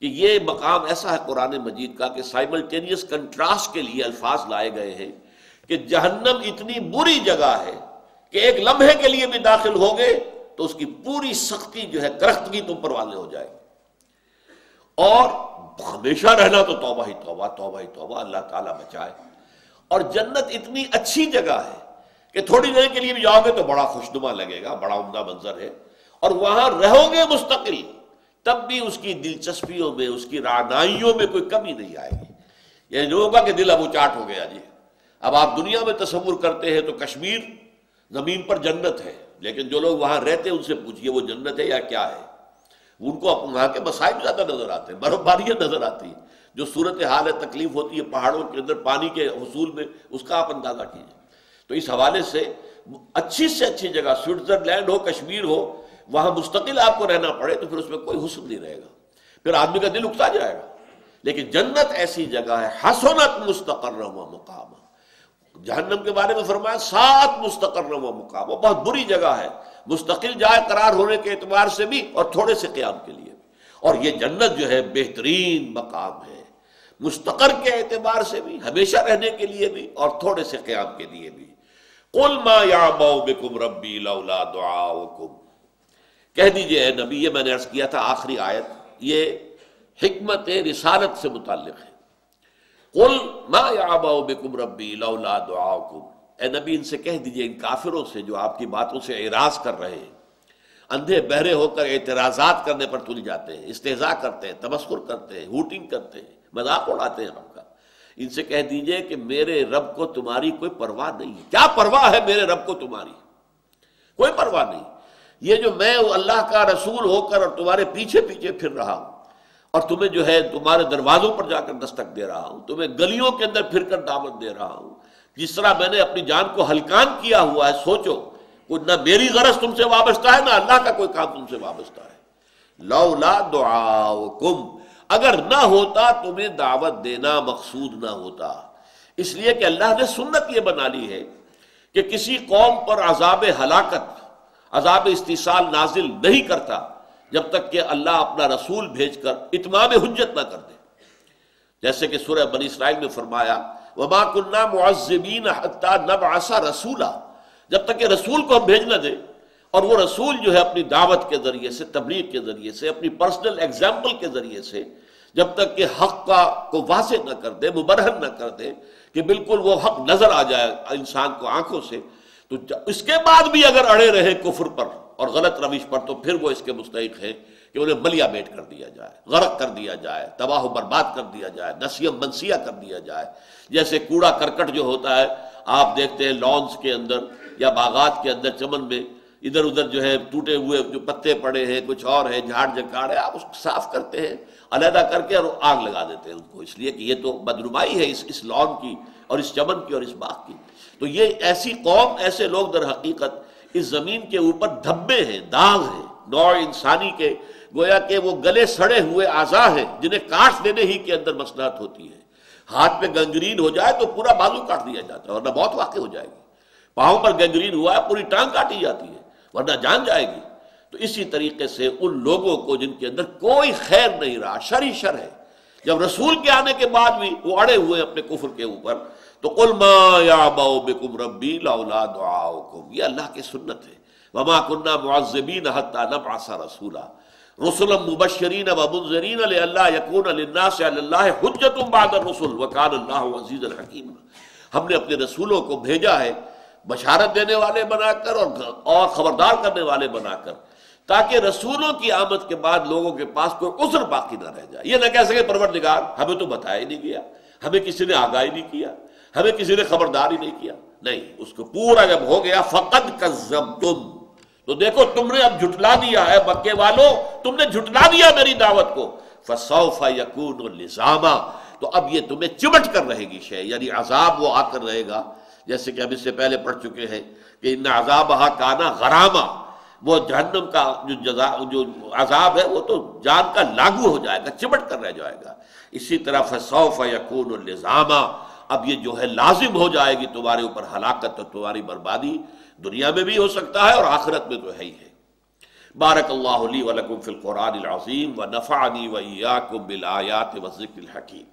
S1: کہ یہ مقام ایسا ہے قرآن مجید کا کہ سائملٹینیس کنٹراسٹ کے لیے الفاظ لائے گئے ہیں کہ جہنم اتنی بری جگہ ہے کہ ایک لمحے کے لیے بھی داخل ہوگے تو اس کی پوری سختی جو ہے، درختگی تم پر والے ہو جائے گی، اور ہمیشہ رہنا تو توبہ ہی توبہ، توبہ ہی توبہ، اللہ تعالیٰ بچائے۔ اور جنت اتنی اچھی جگہ ہے کہ تھوڑی دیر کے لیے بھی جاؤ گے تو بڑا خوشنما لگے گا، بڑا عمدہ منظر ہے، اور وہاں رہو گے مستقل، تب بھی اس کی دلچسپیوں میں، اس کی رعنائیوں میں کوئی کمی نہیں آئے گی۔ یہ جو ہوگا کہ دل اب اچاٹ ہو گیا جی، اب آپ دنیا میں تصور کرتے ہیں تو کشمیر زمین پر جنت ہے، لیکن جو لوگ وہاں رہتے ہیں ان سے پوچھئے وہ جنت ہے یا کیا ہے، ان کو وہاں کے مسائل زیادہ نظر آتے ہیں، برف باریاں نظر آتی ہیں۔ جو صورتحال تکلیف ہوتی ہے پہاڑوں کے اندر پانی کے حصول میں، اس کا آپ اندازہ کیجیے۔ تو اس حوالے سے اچھی سے اچھی جگہ سوئٹزرلینڈ ہو، کشمیر ہو، وہاں مستقل آپ کو رہنا پڑے تو پھر اس میں کوئی حسن نہیں رہے گا، پھر آدمی کا دل اکتا جائے گا۔ لیکن جنت ایسی جگہ ہے حسنت مستقرا و مقاما، جہنم کے بارے میں فرمایا سات مستقرا و مقاما، بہت بری جگہ ہے، مستقل جائے قرار ہونے کے اعتبار سے بھی اور تھوڑے سے قیام کے لیے بھی۔ اور یہ جنت جو ہے بہترین مقام ہے، مستقر کے اعتبار سے بھی، ہمیشہ رہنے کے لیے بھی اور تھوڑے سے قیام کے لیے بھی۔ قل ما یعبأ بکم ربی لولا دعاؤکم، کہہ دیجئے اے نبی، یہ میں نے عرض کیا تھا آخری آیت یہ حکمت رسالت سے متعلق ہے۔ قل ما یعبأ بکم ربی لولا دعاؤکم، اے نبی ان سے کہہ دیجئے، ان کافروں سے جو آپ کی باتوں سے اعراض کر رہے ہیں، اندھے بہرے ہو کر اعتراضات کرنے پر تل جاتے ہیں، استہزاء کرتے ہیں، تمسخر کرتے ہیں، ہوٹنگ کرتے ہیں، مذاق اڑاتے ہیں آپ کا، ان سے کہہ دیجئے کہ میرے رب کو تمہاری کوئی پرواہ نہیں ہے۔ کیا پرواہ ہے میرے رب کو تمہاری؟ کوئی پرواہ نہیں۔ یہ جو میں اللہ کا رسول ہو کر اور تمہارے پیچھے پیچھے پھر رہا ہوں اور تمہیں جو ہے تمہارے دروازوں پر جا کر دستک دے رہا ہوں، تمہیں گلیوں کے اندر پھر کر دعوت دے رہا ہوں، جس طرح میں نے اپنی جان کو ہلکان کیا ہوا ہے، سوچو نہ میری غرض تم سے وابستہ ہے، نہ اللہ کا کوئی کام تم سے وابستہ ہے۔ لولا دعاؤکم، اگر نہ ہوتا تمہیں دعوت دینا مقصود نہ ہوتا، اس لیے کہ اللہ نے سنت یہ بنا لی ہے کہ کسی قوم پر عذاب ہلاکت، عذاب استیصال نازل نہیں کرتا جب تک کہ اللہ اپنا رسول بھیج کر اتمام حجت نہ کر دے۔ جیسے کہ سورہ بنی اسرائیل میں فرمایا وَمَا كُنَّا مُعَذِّبِينَ حَتَّى نَبْعَثَ رَسُولًا، جب تک کہ رسول کو ہم بھیج نہ دیں، اور وہ رسول جو ہے اپنی دعوت کے ذریعے سے، تبلیغ کے ذریعے سے، اپنی پرسنل ایگزامپل کے ذریعے سے، جب تک کہ حق کو واضح نہ کر دے، مبرہن نہ کر دے کہ بالکل وہ حق نظر آ جائے انسان کو آنکھوں سے، تو اس کے بعد بھی اگر اڑے رہے کفر پر اور غلط روش پر، تو پھر وہ اس کے مستحق ہے کہ انہیں ملیا میٹ کر دیا جائے، غرق کر دیا جائے، تباہ و برباد کر دیا جائے، نسیم منسیہ کر دیا جائے۔ جیسے کوڑا کرکٹ جو ہوتا ہے، آپ دیکھتے ہیں لانس کے اندر یا باغات کے اندر، چمن میں ادھر ادھر جو ہے ٹوٹے ہوئے جو پتے پڑے ہیں، کچھ اور ہے، جھاڑ جھنکاڑ ہے، آپ اس کو صاف کرتے ہیں علیحدہ کر کے اور آگ لگا دیتے ہیں ان کو، اس لیے کہ یہ تو بدنمائی ہے اس لان کی اور اس چمن کی اور اس باغ کی۔ تو یہ ایسی قوم، ایسے لوگ در حقیقت اس زمین کے اوپر دھبے ہیں، داغ ہیں نوع انسانی کے، گویا کہ وہ گلے سڑے ہوئے اعضاء ہیں جنہیں کاٹ دینے ہی کے اندر مصلحت ہوتی ہے۔ ہاتھ پہ گنگرین ہو جائے تو پورا بازو کاٹ دیا جاتا ہے ورنہ موت واقع ہو جائے گی، پاؤں پر گنگرین ہوا ہے پوری ٹانگ کاٹی جاتی ہے ورنہ جان جائے گی۔ تو اسی طریقے سے ان لوگوں کو جن کے اندر کوئی خیر نہیں رہا، شر ہی شر ہے، جب رسول کے آنے کے بعد بھی وہ اڑے ہوئے اپنے کفر کے اوپر، تو قل ما یعبأ بکم ربی لولا دعاؤکم، یہ اللہ کی سنت ہے۔ وما كنا معذبین حتی نبعث رسولا رسلا مبشرین ومنذرین لئلا یکون للناس علی اللہ حجۃ بعد الرسل وکان اللہ عزیزا حکیما، ہم نے اپنے رسولوں کو بھیجا ہے بشارت دینے والے بنا کر اور خبردار کرنے والے بنا کر، تاکہ رسولوں کی آمد کے بعد لوگوں کے پاس کوئی عذر باقی نہ رہ جائے، یہ نہ کہہ سکے پروردگار ہمیں تو بتایا ہی نہیں گیا، ہمیں کسی نے آگاہی نہیں کیا، ہمیں کسی نے خبردار ہی نہیں کیا۔ نہیں، اس کو پورا جب ہو گیا فقد کذبتم، تو دیکھو تم نے اب جھٹلا دیا ہے، مکے والوں تم نے جھٹلا دیا میری دعوت کو، فسوف یکون لزاما، تو اب یہ تمہیں چمٹ کر رہے گی شے، یعنی عذاب وہ آ کر رہے گا، جیسے کہ ہم اس سے پہلے پڑھ چکے ہیں کہ ان عذابہا کانا غراما، وہ جہنم کا جو عذاب ہے وہ تو جان کا لاگو ہو جائے گا، چمٹ کر رہ جائے گا۔ اسی طرح فسوف یکون لزاما، اب یہ جو ہے لازم ہو جائے گی تمہارے اوپر ہلاکت اور تمہاری بربادی، دنیا میں بھی ہو سکتا ہے اور آخرت میں تو ہے ہی ہے۔ بارک اللہ لی ولکم فی القرآن العظیم ونفعنی وإیاکم بالآیات والذکر الحکیم۔